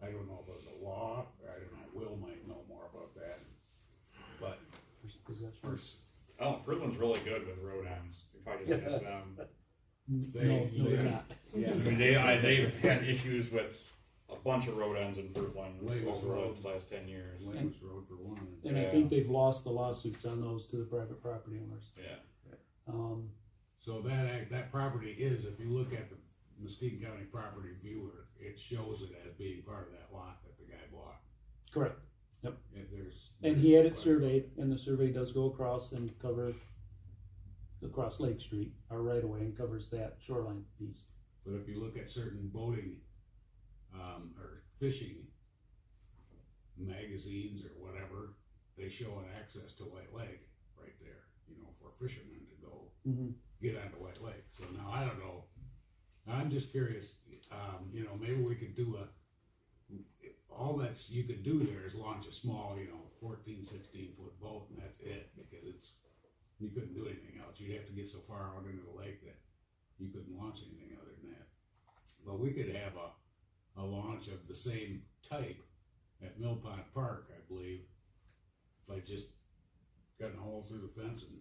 I don't know if it was a law, I don't know, Will might know more about that, but First possession. Fruitland's really good with road ends, probably just miss them. No, they're not. Yeah, I mean, they've had issues with a bunch of road ends in Fruitland Lagos over Road. the last 10 years. Lagos Road for one. And I think they've lost the lawsuits on those to the private property owners. Yeah. So that property is, if you look at the Muskegon County property viewer, it shows it as being part of that lot that the guy bought. Correct. There's. And he had it surveyed, and the survey does go across and cover across Lake Street, our right of way, and covers that shoreline piece. But if you look at certain boating, or fishing magazines or whatever, they show an access to White Lake right there, for fishermen to go get onto White Lake. So now, I don't know, I'm just curious, maybe we could do all that's you could do there is launch a small, 14, 16-foot boat, and that's it, because you couldn't do anything else. You'd have to get so far out into the lake that you couldn't launch anything other than that. But we could have a launch of the same type at Mill Pond Park, I believe, by just cutting a hole through the fence and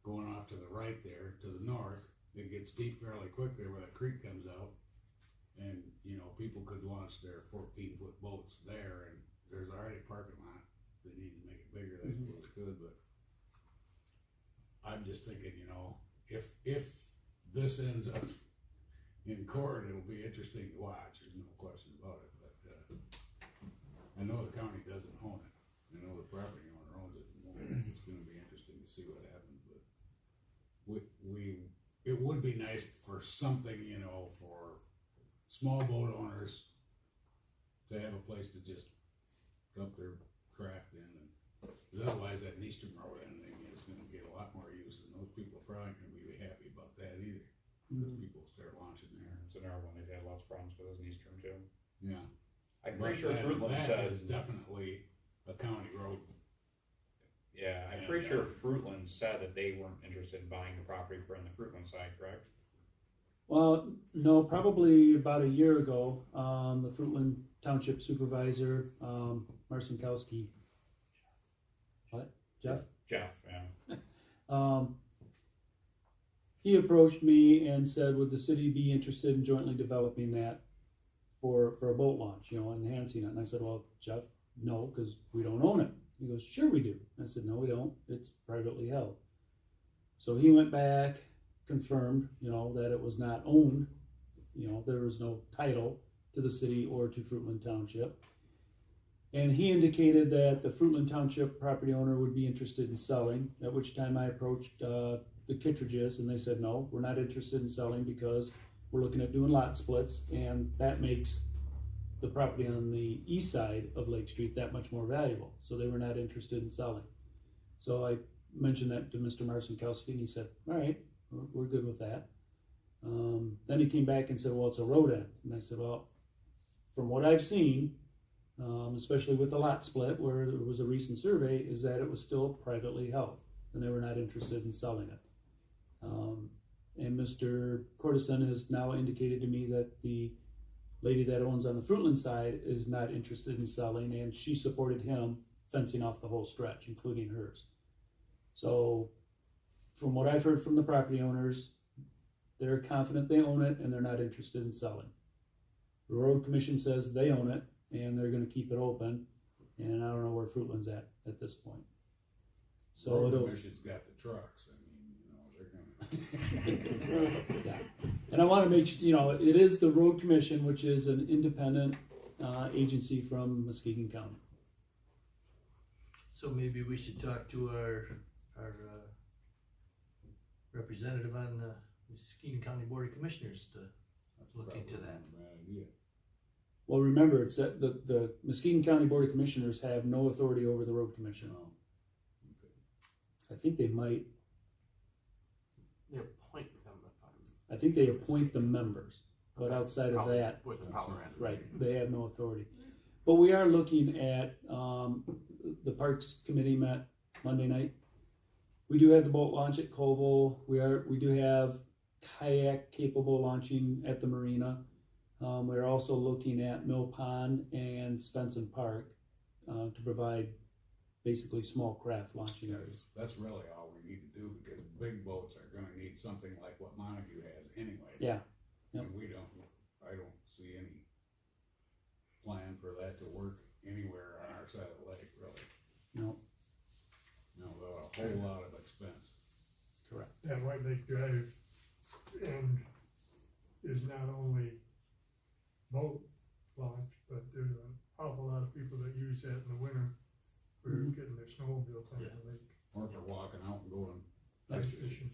going off to the right there, to the north. It gets deep fairly quick there where that creek comes out, and people could launch their 14-foot boats there, and there's already a parking lot. They need to make it bigger, I suppose could, but I'm just thinking, if this ends up in court, it'll be interesting to watch, there's no question about it, but I know the county doesn't own it. I know the property owner owns it, and it's gonna be interesting to see what happens, but it would be nice for something, for small boat owners to have a place to just dump their craft in, and because otherwise that Eastern Road ending is gonna get a lot more use, and those people are probably gonna be happy about that either, because people start launching there. It's another one they've had lots of problems with, is in Eastern too. Yeah. I'm pretty sure Fruitland that said. is definitely a county road. Yeah, I'm pretty sure Fruitland said that they weren't interested in buying the property for on the Fruitland side, correct? Well, no, probably about a year ago, the Fruitland Township Supervisor, Marcinkowski. What? Jeff? Jeff, yeah. He approached me and said, would the city be interested in jointly developing that for a boat launch, enhancing it? And I said, well, Jeff, no, because we don't own it. He goes, sure we do. I said, no, we don't. It's privately held. So he went back, confirmed, that it was not owned. There was no title to the city or to Fruitland Township. And he indicated that the Fruitland Township property owner would be interested in selling, at which time I approached the Kittredges, and they said, no, we're not interested in selling because we're looking at doing lot splits, and that makes the property on the east side of Lake Street that much more valuable. So they were not interested in selling. So I mentioned that to Mr. Marcinkowski, and he said, all right, we're good with that. Then he came back and said, well, it's a road end. And I said, well, from what I've seen, especially with the lot split, where there was a recent survey, is that it was still privately held, and they were not interested in selling it. And Mr. Cortison has now indicated to me that the lady that owns on the Fruitland side is not interested in selling, and she supported him fencing off the whole stretch, including hers. So from what I've heard from the property owners, they're confident they own it and they're not interested in selling. The road commission says they own it and they're going to keep it open, and I don't know where Fruitland's at this point. So Road it'll, Commission's got the trucks, they're gonna. yeah. And I want to make sure, it is the road commission, which is an independent agency from Muskegon County. So maybe we should talk to our representative on the Muskegon County Board of Commissioners to look into that. Bad idea. Well, remember, it's that the Muskegon County Board of Commissioners have no authority over the road commission. Oh, I think they might. They appoint them if I'm. I think they appoint the members, but that's outside of probably that, where the power ends. right, they have no authority. But we are looking at, the Parks Committee met Monday night. We do have the boat launch at Koval. We do have kayak capable launching at the marina. We're also looking at Mill Pond and Svensson Park to provide basically small craft launching areas. That's really all we need to do, because big boats are gonna need something like what Montague has anyway. Yeah. Yep. And I don't see any plan for that to work anywhere on our side of the lake, really. No, No, without a whole lot of expense. correct. That White Lake Drive end is not only boat launch, but there's an awful lot of people that use that in the winter for Mhm. getting their snowmobiles on the lake, Or if they're walking out and going ice ice fishing.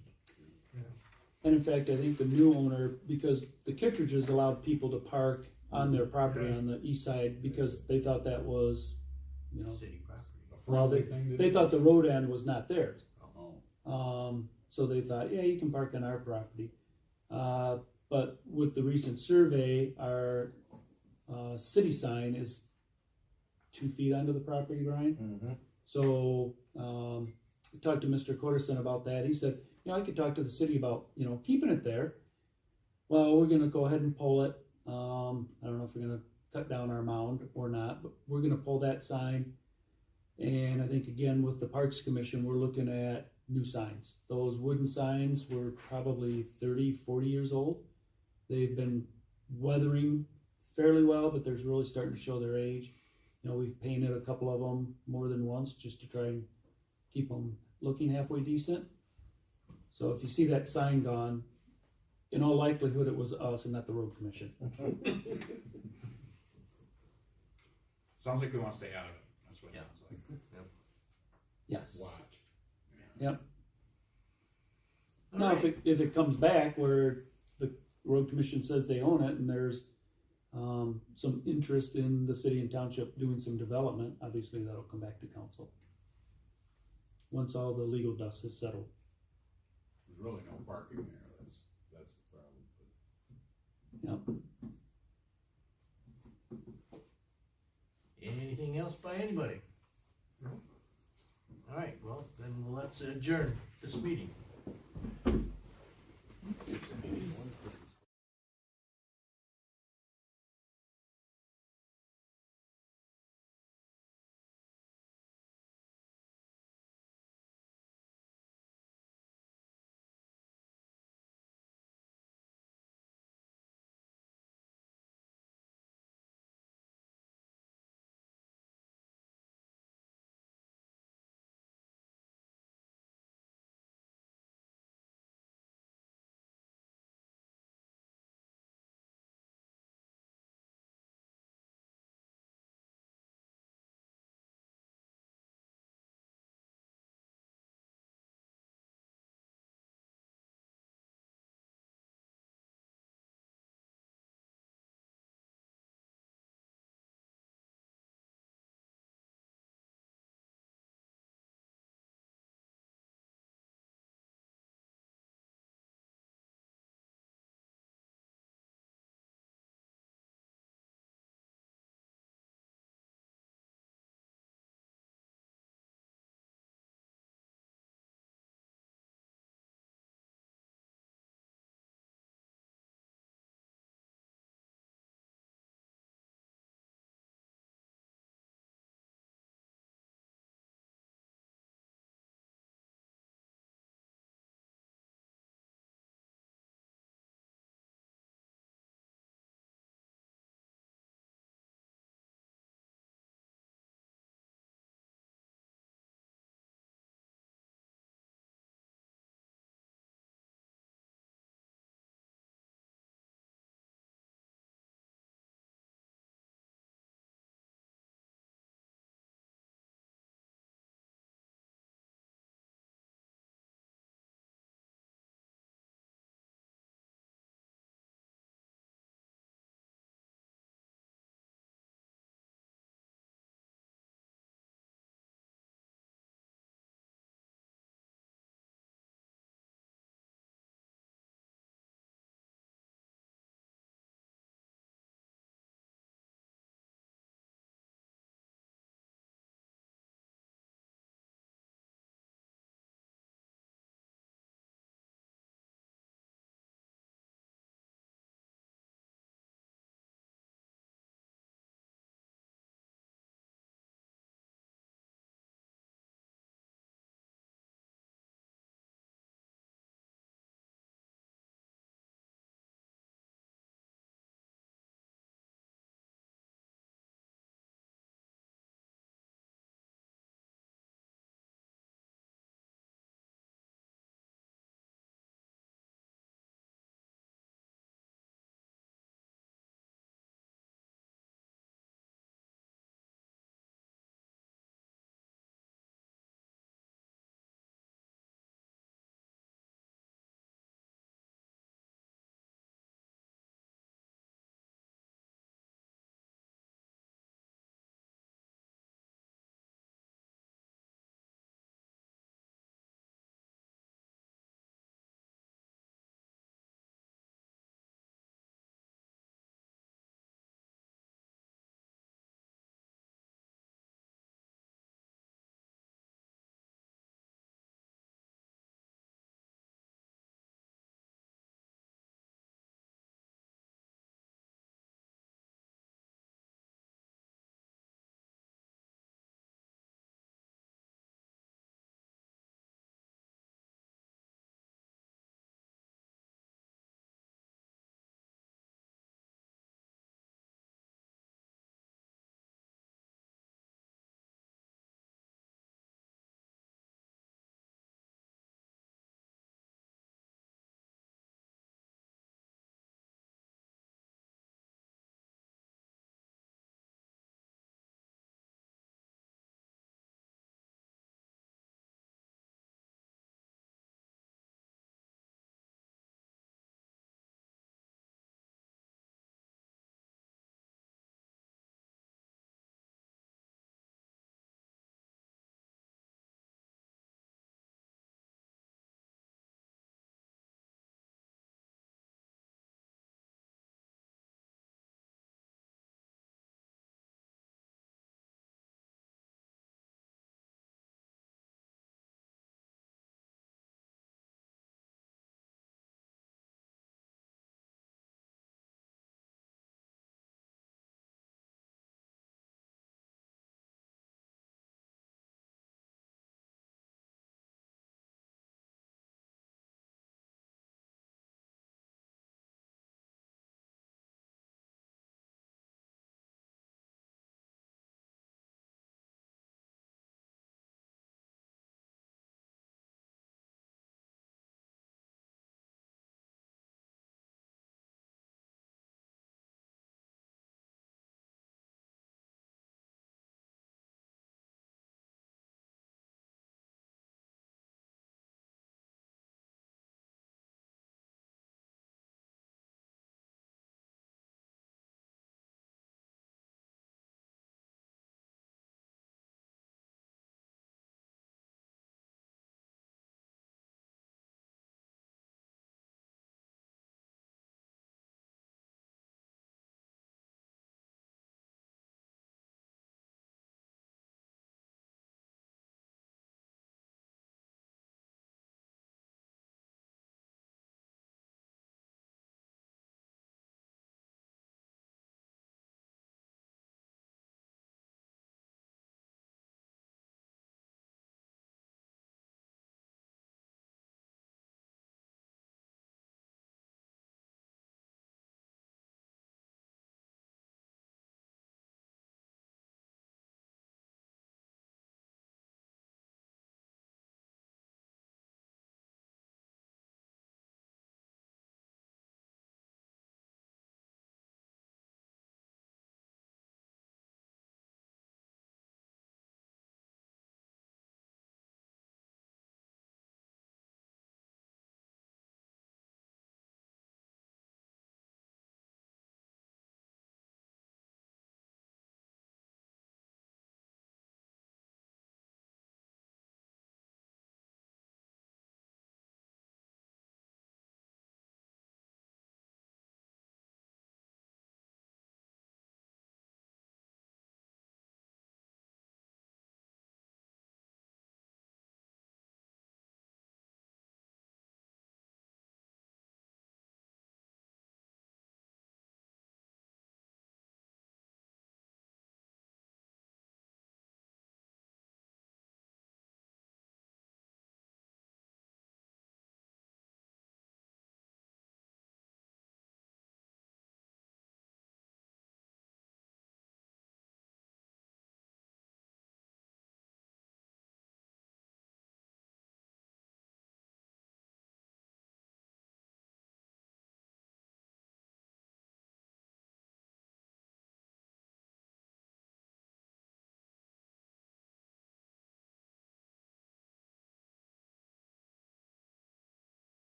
And in fact, I think the new owner, because the Kittredges allowed people to park on their property Yeah. on the east side because they thought that was, you know, City property. a well, friendly thing to they do. thought the road end was not theirs. Oh, So they thought, yeah, you can park on our property. But with the recent survey, our city sign is 2 feet onto the property line. Mm-hmm. So I talked to Mr. Corderson about that. He said, you know, I could talk to the city about, you know, keeping it there. Well, we're going to go ahead and pull it. I don't know if we're going to cut down our mound or not, but we're going to pull that sign. And I think, again, with the Parks Commission, we're looking at new signs. Those wooden signs were probably 30, 40 years old. They've been weathering fairly well, but they're really starting to show their age. You know, we've painted a couple of them more than once just to try and keep them looking halfway decent. So if you see that sign gone, in all likelihood it was us and not the road commission. Sounds like we want to stay out of it, that's what it Yeah. sounds like. Yes. watch. Now, if it comes back where the road commission says they own it and there's some interest in the city and township doing some development, obviously that'll come back to council. Once all the legal dust has settled. There's really no parking there, that's the problem. Yep. Anything else by anybody? No. All right, well, then let's adjourn this meeting.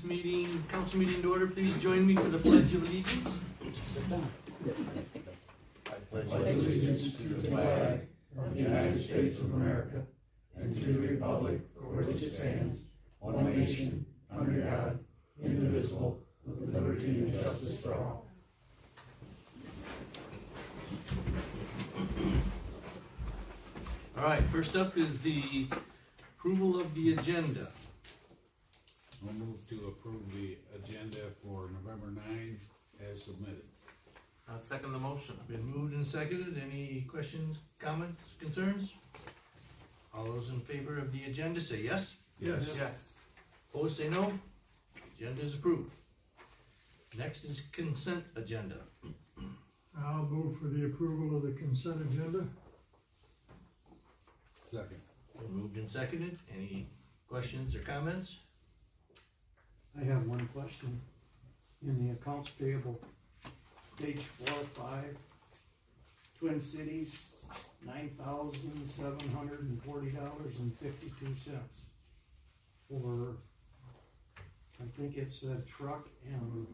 meeting, council meeting to order. Please join me for the Pledge of Allegiance. I pledge allegiance to the flag of the United States of America and to the republic for which it stands, one nation, under God, indivisible, with liberty and justice for all. All right, first up is the approval of the agenda. I'll move to approve the agenda for November 9 as submitted. I'll second the motion. Been moved and seconded. Any questions, comments, concerns? All those in favor of the agenda say yes. Yes. Yes. Opposed say no. Agenda is approved. Next is consent agenda. I'll move for the approval of the consent agenda. Second. Been moved and seconded. Any questions or comments? I have one question. In the accounts payable, page 4, 5, Twin Cities, $9,740.52 for, I think it's a truck and,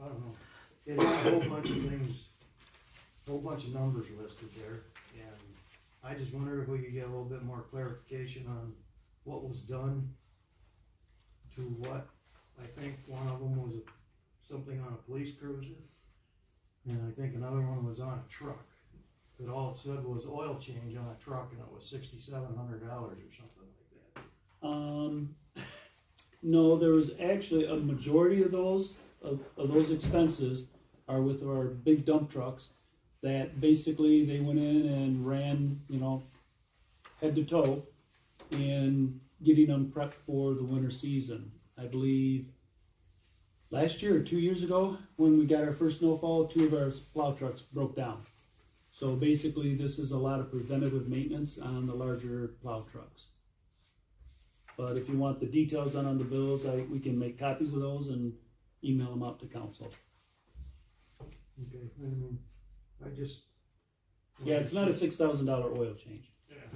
I don't know, it has a whole bunch of things, a whole bunch of numbers listed there, and I just wondered if we could get a little bit more clarification on what was done to what. I think one of them was something on a police cruiser, and I think another one was on a truck. But all it said was oil change on a truck, and it was $6,700 or something like that. No, there was actually a majority of those expenses are with our big dump trucks that basically they went in and ran, head to toe in getting them prepped for the winter season. I believe last year or 2 years ago, when we got our first snowfall, 2 of our plow trucks broke down. So basically, this is a lot of preventative maintenance on the larger plow trucks. But if you want the details done on the bills, we can make copies of those and email them out to council. Okay, Yeah, it's not a $6,000 oil change.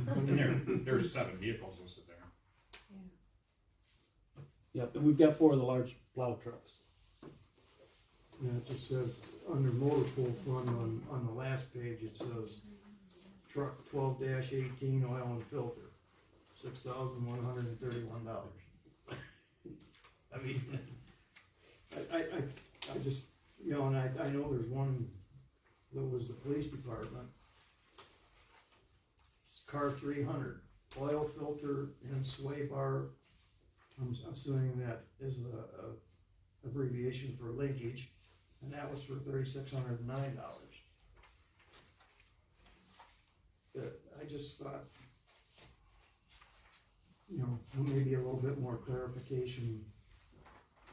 And there's 7 vehicles listed there. Yep, and we've got 4 of the large plow trucks. Yeah, it just says, under motor pool fund, on the last page, it says, truck 12-18 oil and filter, $6,131. I mean, I just, and I know there's one that was the police department. It's car 300, oil filter and sway bar. I'm assuming that is a abbreviation for linkage, and that was for $3,609. But I just thought, maybe a little bit more clarification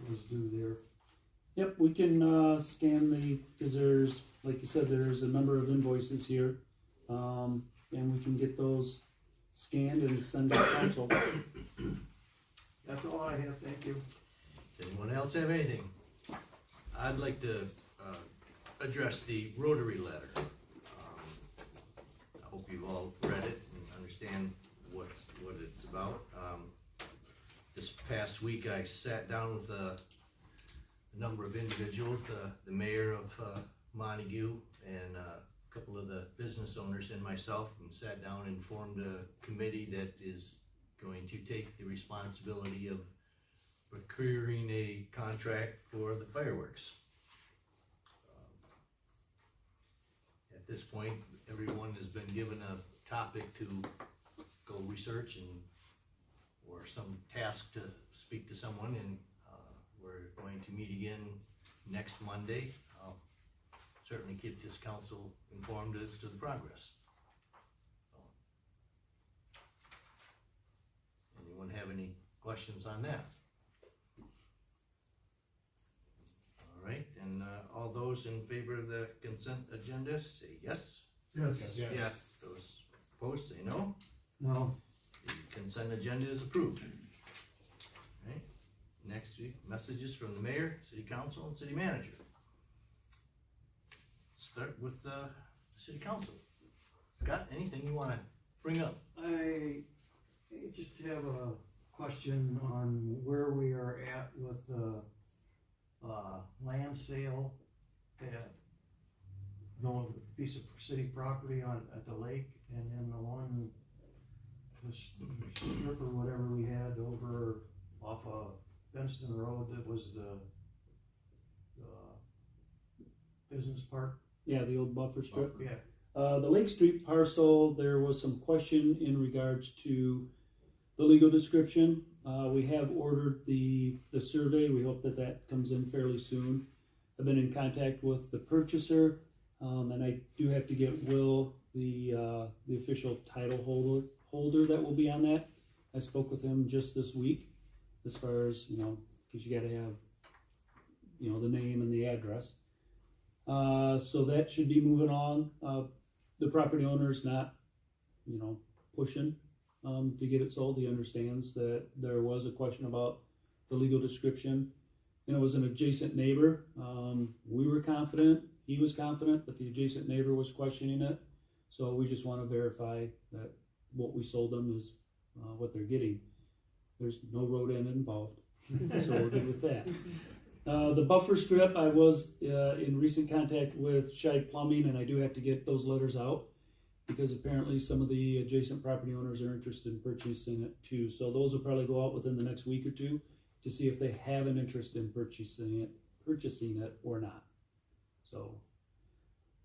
was due there. Yep, we can scan because there's, like you said, there's a number of invoices here, and we can get those scanned and send to council. That's all I have, thank you. Does anyone else have anything? I'd like to address the Rotary letter. I hope you've all read it and understand what it's about. This past week I sat down with a number of individuals, the mayor of Montague and a couple of the business owners and myself, and sat down and formed a committee that is going to take the responsibility of procuring a contract for the fireworks. At this point, everyone has been given a topic to go research or some task to speak to someone, and we're going to meet again next Monday. I'll certainly keep this council informed as to the progress. Anyone have any questions on that? All right, and all those in favor of the consent agenda say yes. Yes. Yes. Those opposed say no. No. The consent agenda is approved. All right. Next week, messages from the mayor, city council, and city manager. Start with the city council. Scott, anything you want to bring up? I just have a question on where we are at with the, land sale at the piece of city property at the lake, and then the one, the strip or whatever we had over off of Benston Road that was the business park. Yeah, the old buffer strip. Yeah. The Lake Street parcel, there was some question in regards to the legal description. We have ordered the survey. We hope that that comes in fairly soon. I've been in contact with the purchaser, and I do have to get Will, the official title holder that will be on that. I spoke with him just this week, as far as, because you gotta have, the name and the address. So that should be moving on. The property owner is not, pushing to get it sold. He understands that there was a question about the legal description. It was an adjacent neighbor. We were confident, he was confident, but the adjacent neighbor was questioning it. So we just want to verify that what we sold them is what they're getting. There's no road end involved, so we're good with that. The buffer strip, I was in recent contact with Shide Plumbing, and I do have to get those letters out because apparently some of the adjacent property owners are interested in purchasing it too. So those will probably go out within the next week or two to see if they have an interest in purchasing it or not. So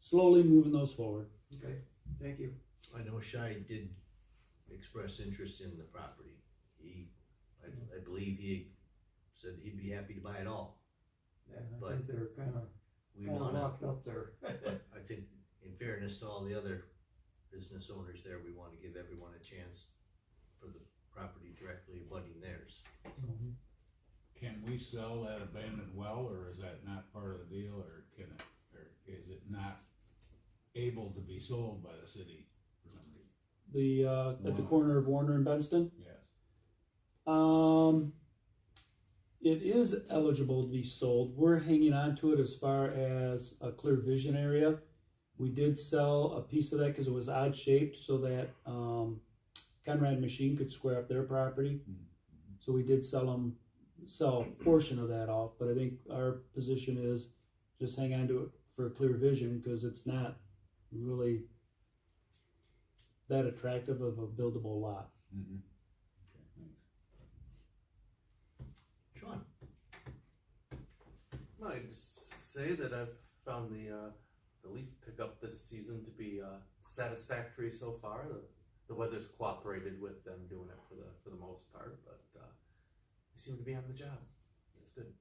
slowly moving those forward. Okay, thank you. I know Shai did express interest in the property. I believe he said he'd be happy to buy it all. Yeah, I But think they're kinda We wanna, locked up there. I think in fairness to all the other business owners there, we wanna give everyone a chance for the property directly abutting theirs. Can we sell that abandoned well, or is that not part of the deal, or is it not able to be sold by the city for some reason? At the corner of Warner and Benston? Yes. It is eligible to be sold. We're hanging on to it as far as a clear vision area. We did sell a piece of that because it was odd shaped so that Conrad Machine could square up their property. So we did sell a portion of that off, but I think our position is just hang on to it for a clear vision because it's not really that attractive of a buildable lot. Mm-hmm. Sean? I just say that I've found the leaf pickup this season to be satisfactory so far. The weather's cooperated with them doing it for the most part, but they seem to be on the job. That's good.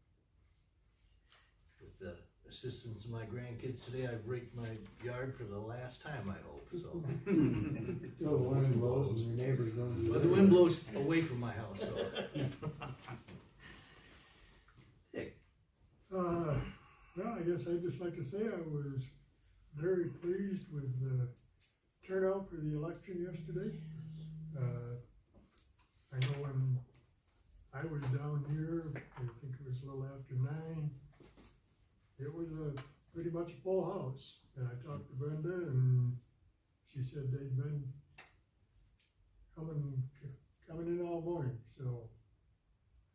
With the assistance of my grandkids today, I've raked my yard for the last time, I hope, so. Till the wind blows and your neighbor's gonna be. But the wind blows away from my house, so. Dick? Well, I guess I'd just like to say I was very pleased with the turnout for the election yesterday. I know when I was down here, I think it was a little after 9, it was pretty much a full house. And I talked to Brenda and she said they'd been coming in all morning, so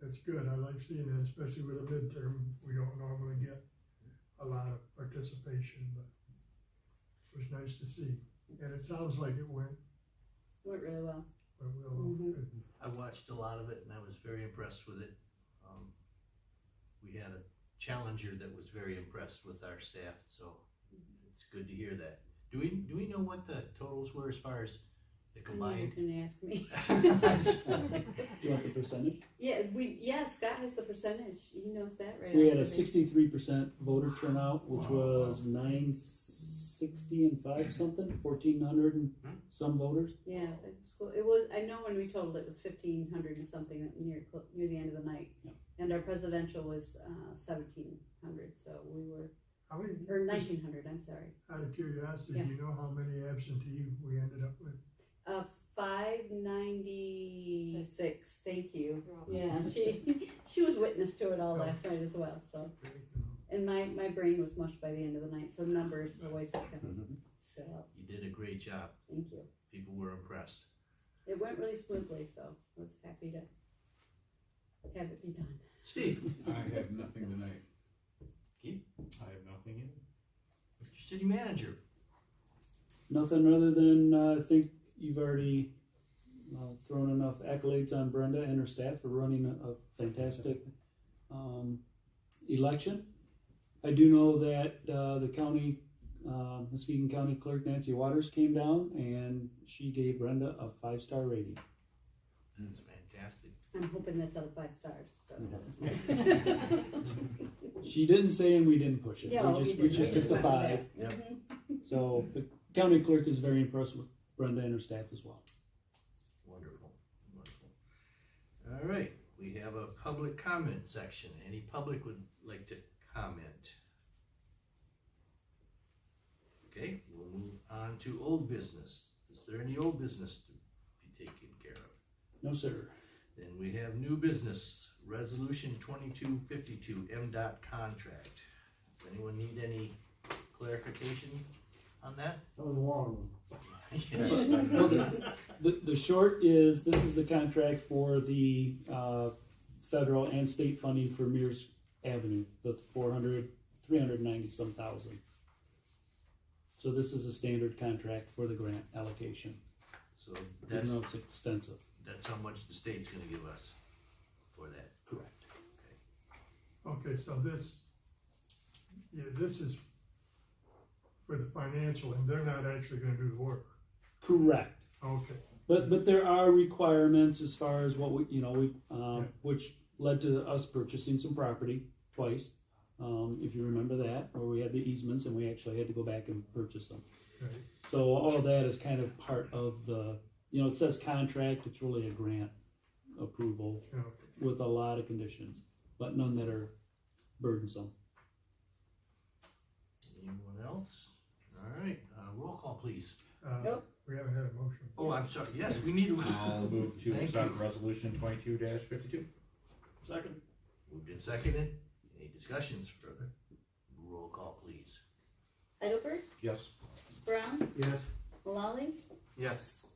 that's good. I like seeing that, especially with a midterm. We don't normally get a lot of participation, but it was nice to see. And it sounds like it went really well. Good. I watched a lot of it and I was very impressed with it. We had a challenger that was very impressed with our staff, so it's good to hear that. Do we know what the totals were as far as the combined? You can ask me. Do you want the percentage? Yeah, Scott has the percentage. He knows that right. We had a 63% voter turnout, which was 960 and 5 something, 1,400 and some voters. Yeah, it was. I know when we totaled it was 1,500 and something near the end of the night, yeah. And our presidential was 1,700. So we were. How many? Or 1,900. I'm sorry. Out of curiosity, Yeah. do you know how many absentee we ended up with? 596. Thank you. Yeah, she was witness to it all last night as well. So, and my brain was mushed by the end of the night. So numbers always just kind of stood out. You did a great job. Thank you. People were impressed. It went really smoothly, so I was happy to have it be done. Steve, I have nothing tonight. I have nothing either. Mr. City Manager. Nothing other than, I think you've already thrown enough accolades on Brenda and her staff for running a fantastic election. I do know that the county, Muskegon County Clerk Nancy Waters came down and she gave Brenda a 5-star rating. That's fantastic. I'm hoping that's out of 5 stars. But She didn't say and we didn't push it. Yeah, We just took the 5. Yep. So the county clerk is very impressed with Brenda and her staff as well. Wonderful, wonderful. All right, we have a public comment section. Any public would like to comment? Okay, we'll move on to old business. Is there any old business to be taken care of? No, sir. Then we have new business, resolution 2252, MDOT contract. Does anyone need any clarification on that? That was a long one. Yes. Well, the short is, this is the contract for the federal and state funding for Mears Avenue, the 390 some thousand. So this is a standard contract for the grant allocation, So even though it's extensive. that's how much the state's gonna give us for that. Correct. Okay, so this is for the financial, and they're not actually gonna do the work. Correct. Okay, But there are requirements as far as what which led to us purchasing some property twice. If you remember that, where we had the easements and we actually had to go back and purchase them. right. So all of that is kind of part of the, it says contract, it's really a grant approval Okay. with a lot of conditions, but none that are burdensome. Anyone else? All right, roll call, please. Nope. We haven't had a motion. Oh, I'm sorry. Yes, we need to. I'll move to Thank accept you. resolution 22-52. Second. Moved and seconded. Any discussions further? Roll call, please. Heidelberg, Yes. Brown, Yes. Mullally, Yes.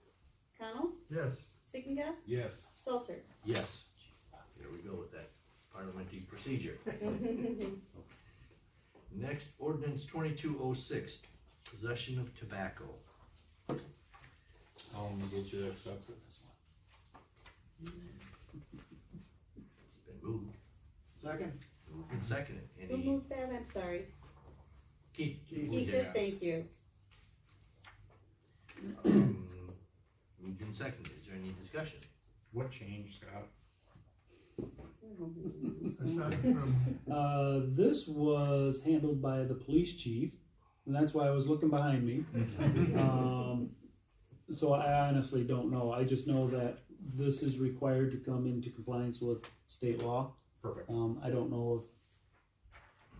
Connell, Yes. Sickinga, Yes. Salter. Yes. Here we go with that parliamentary procedure. Next, ordinance 2206, possession of tobacco. I'll move to accept it. It's been moved. Second. Moved and seconded. Who Any, moved that? I'm sorry. Keith? Keith. moved Keith, it. thank you. Moved and seconded. Is there any discussion? What changed, Scott? Aside from, This was handled by the police chief, and that's why I was looking behind me. So I honestly don't know. I just know that this is required to come into compliance with state law. Perfect. I don't know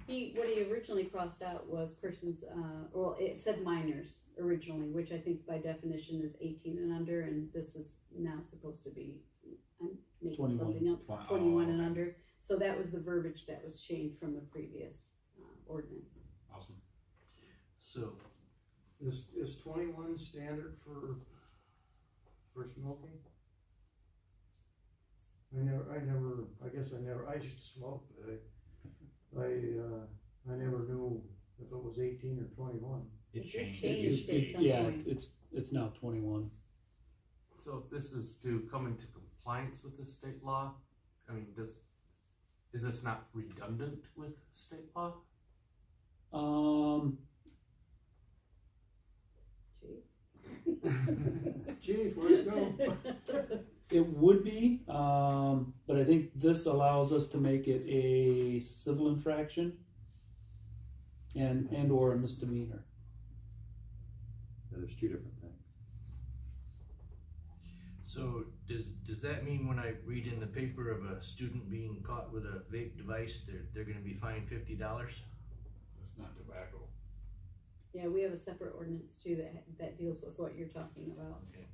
What he originally crossed out was persons, well, it said minors originally, which I think by definition is 18 and under, and this is now supposed to be, I'm making 21. something up, Oh, 21 and okay. under. So that was the verbiage that was changed from the previous ordinance. Awesome. So, Is 21 standard for smoking? I used to smoke, but I never knew if it was 18 or 21. It It changed. changed. It used to at be- some yeah, point. it's now 21. So if this is to come into compliance with the state law, I mean, is this not redundant with state law? Chief, where'd it go? It would be, but I think this allows us to make it a civil infraction and or a misdemeanor. Yeah, there's two different things. so does that mean when I read in the paper of a student being caught with a vape device, they're gonna be fined $50? That's not tobacco. Yeah, we have a separate ordinance too that deals with what you're talking about. Okay.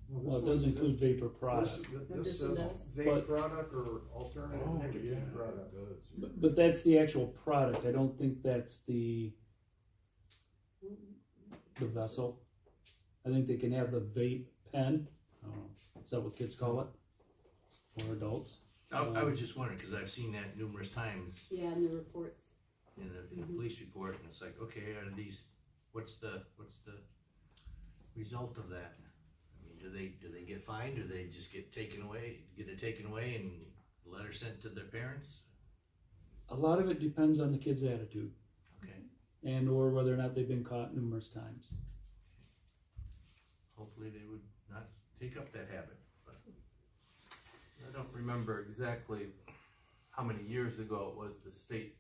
Well, it does include vapor product. This This says one does? vape But- product or alternative nicotine product. But that's the actual product. I don't think that's the vessel. I think they can have the vape pen. I don't know. Is that what kids call it? For adults? I was just wondering, cause I've seen that numerous times Yeah, in the reports. in the police report, and it's like, okay, are these, what's the result of that? I mean, do they get fined, or they just get it taken away and a letter sent to their parents? A lot of it depends on the kid's attitude Okay, and or whether or not they've been caught numerous times. hopefully they would not take up that habit, but, I don't remember exactly how many years ago it was the state,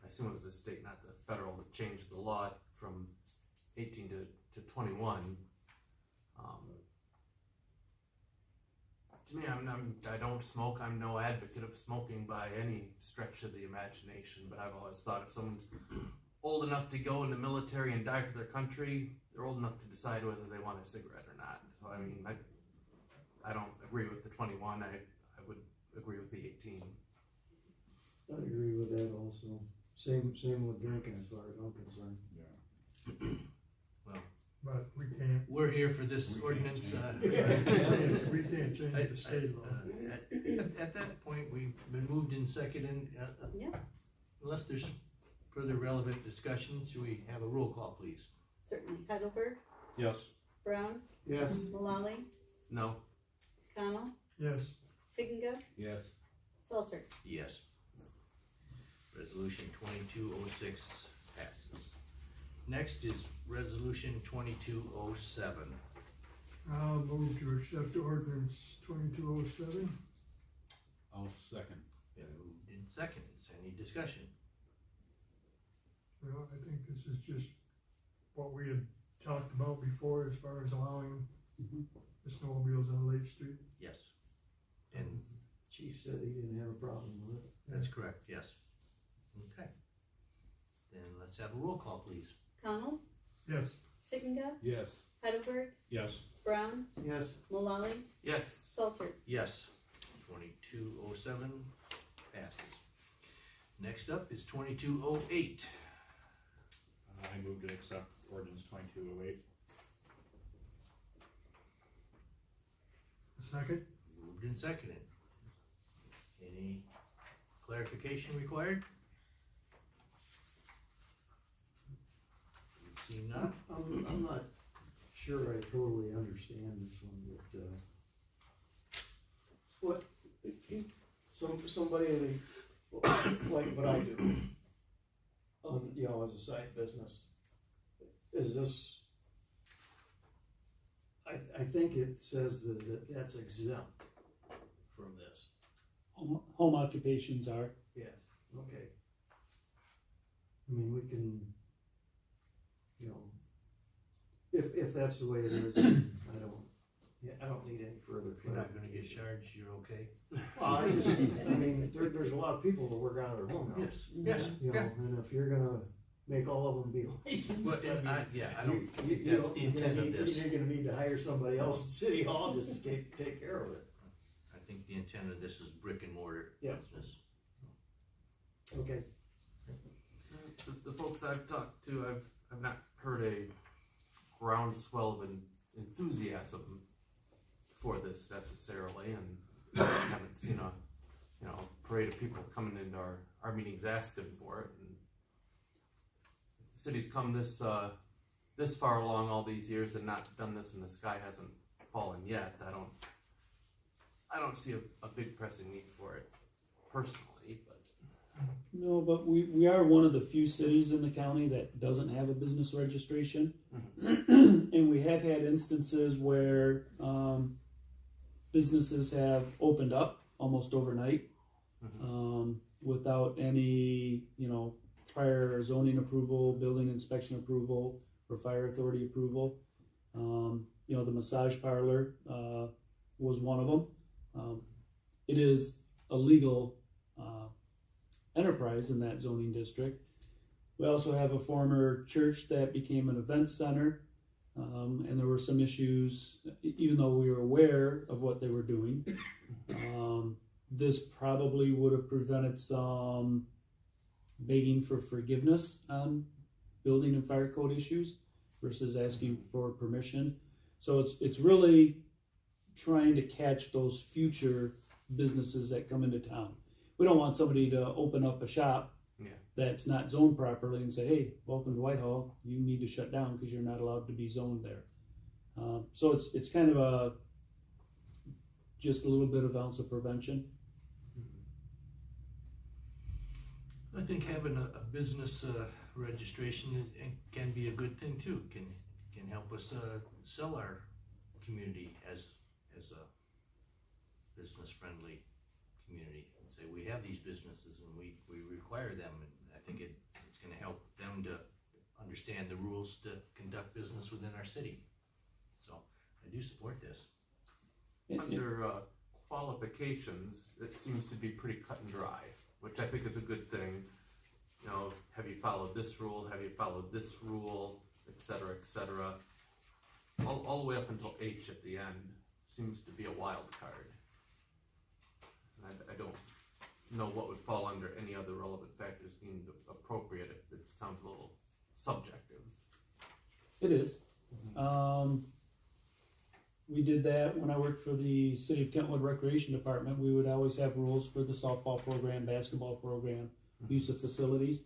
I assume it was the state, not the federal, that changed the law from 18 to 21. To me, I don't smoke. I'm no advocate of smoking by any stretch of the imagination, but I've always thought if someone's old enough to go in the military and die for their country, they're old enough to decide whether they want a cigarette or not. So, I mean, I don't agree with the 21. I would agree with the 18. I agree with that also. Same with drinking as far as I'm concerned. But we can't, we're here for this ordinance. we can't change the state law. At that point, we've been moved in second, and Yeah. unless there's further relevant discussion, should we have a roll call, please? Certainly. Heidelberg, Yes. Brown, Yes, Mullally, No. Connell, Yes, Siginga, Yes. Salter. Yes. Resolution 2206 passes. Next is resolution 2207. I'll move to accept ordinance 2207. I'll second. Been moved in second. Any discussion? Well, I think this is just what we had talked about before as far as allowing the snowmobiles on Lake Street. Yes. And chief said he didn't have a problem with it. that's correct, yes. Okay. Then let's have a roll call, please. Connell, Yes, Yes. Siginga, Heidelberg, Yes. Brown, Yes, Mullally, Yes. Salter. Yes. 2207 passes. Next up is 2208. I move to accept ordinance 2208. second? Moved and seconded. Any clarification required? See none? I'm not sure I totally understand this one, but, somebody in the, like what I do, as a side business, is this, I think it says that that's exempt from this. Home occupations are. Yes, okay. I mean, we can, if that's the way it is, I don't need any further If you're not gonna get clarification. charged, you're okay? Well, there's a lot of people that work out of their home now. Yes, yes, And if you're gonna make all of them be licensed, But, I don't think you that's know, the intent of this. You're gonna need to hire somebody else at City Hall just to take care of it. I think the intent of this is brick and mortar Yeah. business. Okay. The folks I've talked to, I've not heard a groundswell of enthusiasm for this necessarily, and haven't seen a parade of people coming into our meetings asking for it. And if the city's come this far along all these years and not done this, and the sky hasn't fallen yet, I don't see a big pressing need for it personally, but. No, but we are one of the few cities in the county that doesn't have a business registration. And we have had instances where businesses have opened up almost overnight without any, prior zoning approval, building inspection approval, or fire authority approval. The massage parlor was one of them. It is a legal enterprise in that zoning district. We also have a former church that became an event center, and there were some issues, even though we were aware of what they were doing. This probably would have prevented some begging for forgiveness on building and fire code issues versus asking for permission. So it's really trying to catch those future businesses that come into town. We don't want somebody to open up a shop Yeah. that's not zoned properly and say, hey, welcome to Whitehall, you need to shut down because you're not allowed to be zoned there. So it's kind of just a little bit of ounce of prevention. I think having a business registration can be a good thing too. Can help us sell our community as a business friendly community. And say we have these businesses and we require them, and I think it's going to help them to understand the rules to conduct business within our city. So I do support this. Under qualifications, it seems to be pretty cut and dry, which I think is a good thing. You know, have you followed this rule? Have you followed this rule? Et cetera, et cetera. All the way up until H at the end seems to be a wild card. And I don't know what would fall under any other relevant factors being appropriate. It sounds a little subjective. It is. We did that when I worked for the City of Kentwood Recreation Department. We would always have rules for the softball program, basketball program, use of facilities.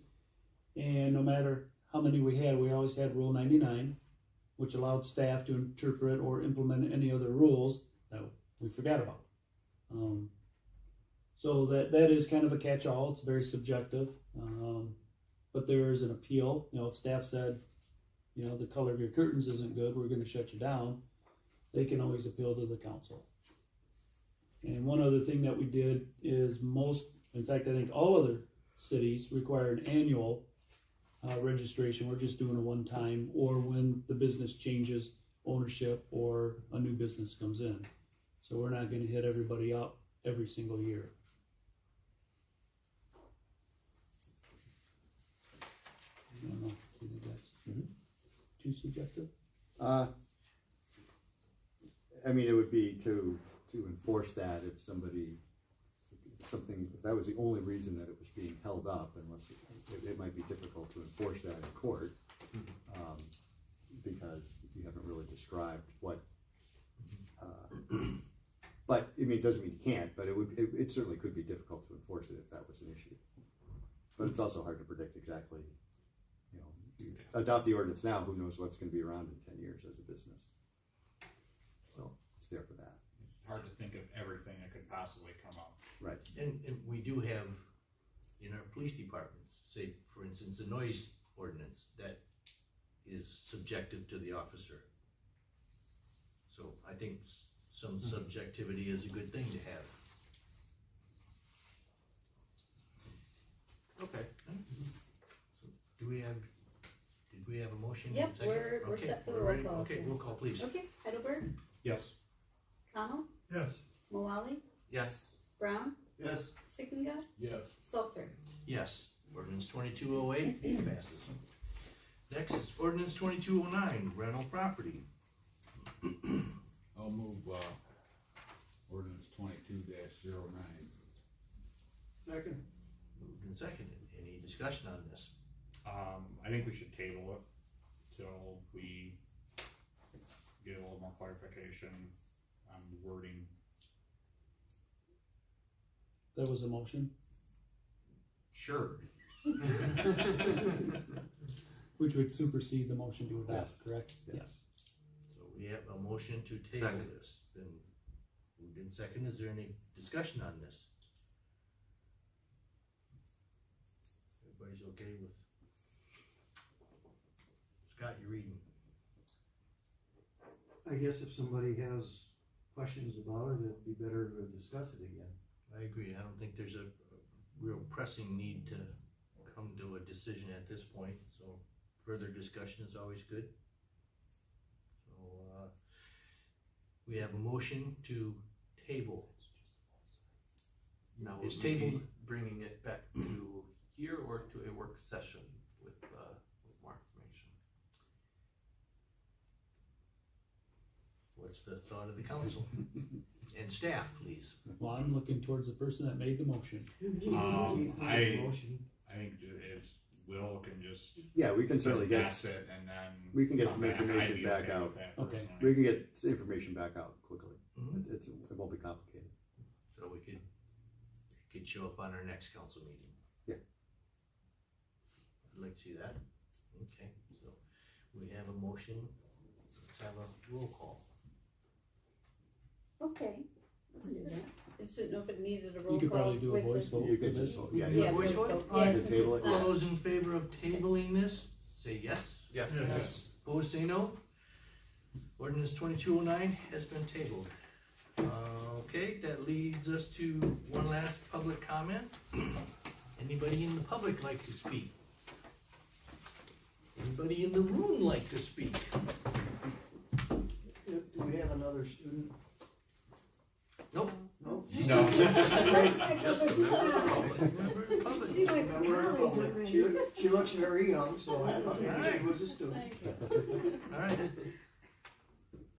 And no matter how many we had, we always had Rule 99, which allowed staff to interpret or implement any other rules that we forgot about. So that is kind of a catch-all. It's very subjective. But there is an appeal. You know, if staff said, you know, the color of your curtains isn't good, we're going to shut you down, they can always appeal to the council. And one other thing that we did is in fact, I think all other cities require an annual registration. We're just doing a one-time, or when the business changes ownership or a new business comes in. So we're not going to hit everybody up every single year. I don't know. Do you think that's too subjective? I mean, it would be to enforce that if if that was the only reason that it was being held up, unless it might be difficult to enforce that in court, because you haven't really described what, but, I mean, it doesn't mean you can't, but it certainly could be difficult to enforce it if that was an issue. But it's also hard to predict exactly, you know, you adopt the ordinance now, who knows what's gonna be around in 10 years as a business. So, it's there for that. It's hard to think of everything that could possibly come up. Right. And we do have in our police departments, say for instance, a noise ordinance that is subjective to the officer. So I think some subjectivity is a good thing to have. Okay. So did we have a motion? Yep, and second? we're Okay, set for the we're roll ready. call. Okay, roll call please. Okay, Heidelberg, Yes. Connell, Yes. Moali, Yes. Brown, Yes. Sickinga, Yes. Salter. Yes, ordinance 2208 passes. Next is ordinance 2209, rental property. I'll move, ordinance 22-09. Second. Moved and seconded. Any discussion on this? I think we should table it till we get a little more clarification on the wording. That was a motion, Sure. which would supersede the motion to adopt, Yes. correct? Yes. So we have a motion to table Second. this. Then moved in second. Is there any discussion on this? Everybody's okay with? Scott, you're reading. I guess if somebody has questions about it, it'd be better to discuss it again. I agree. I don't think there's a real pressing need to come to a decision at this point, so further discussion is always good. So, we have a motion to table. Now, Is would we be tabled- bringing it back to here or to a work session with more information? What's the thought of the council? And staff, please. Well, I'm looking towards the person that made the motion. Keith made the motion. I think if Will can just Yeah, we can certainly get, pass it and then we can get come some back, I'd information be back okay out. with that Okay. personally. We can get information back out quickly. Mhm. It won't be complicated. so it could show up on our next council meeting. Yeah. I'd like to see that. Okay, so we have a motion. Let's have a roll call. Okay, I can do that. I just didn't know if it needed a roll You call. could probably do a with voice the- vote You for could this. just vote, yeah. Yeah, voice voice vote? vote, yeah, To since table it's it? All not- those in favor of tabling this, say yes. Yes. Yes. Opposed, say no. Ordinance 2209 has been tabled. Okay, that leads us to one last public comment. Anybody in the public like to speak? Anybody in the room like to speak? Do we have another student? Nope. No? She's No. just a member of the public. She went to Member of the college public. already. She looks very young, so I thought maybe she was a student. All right,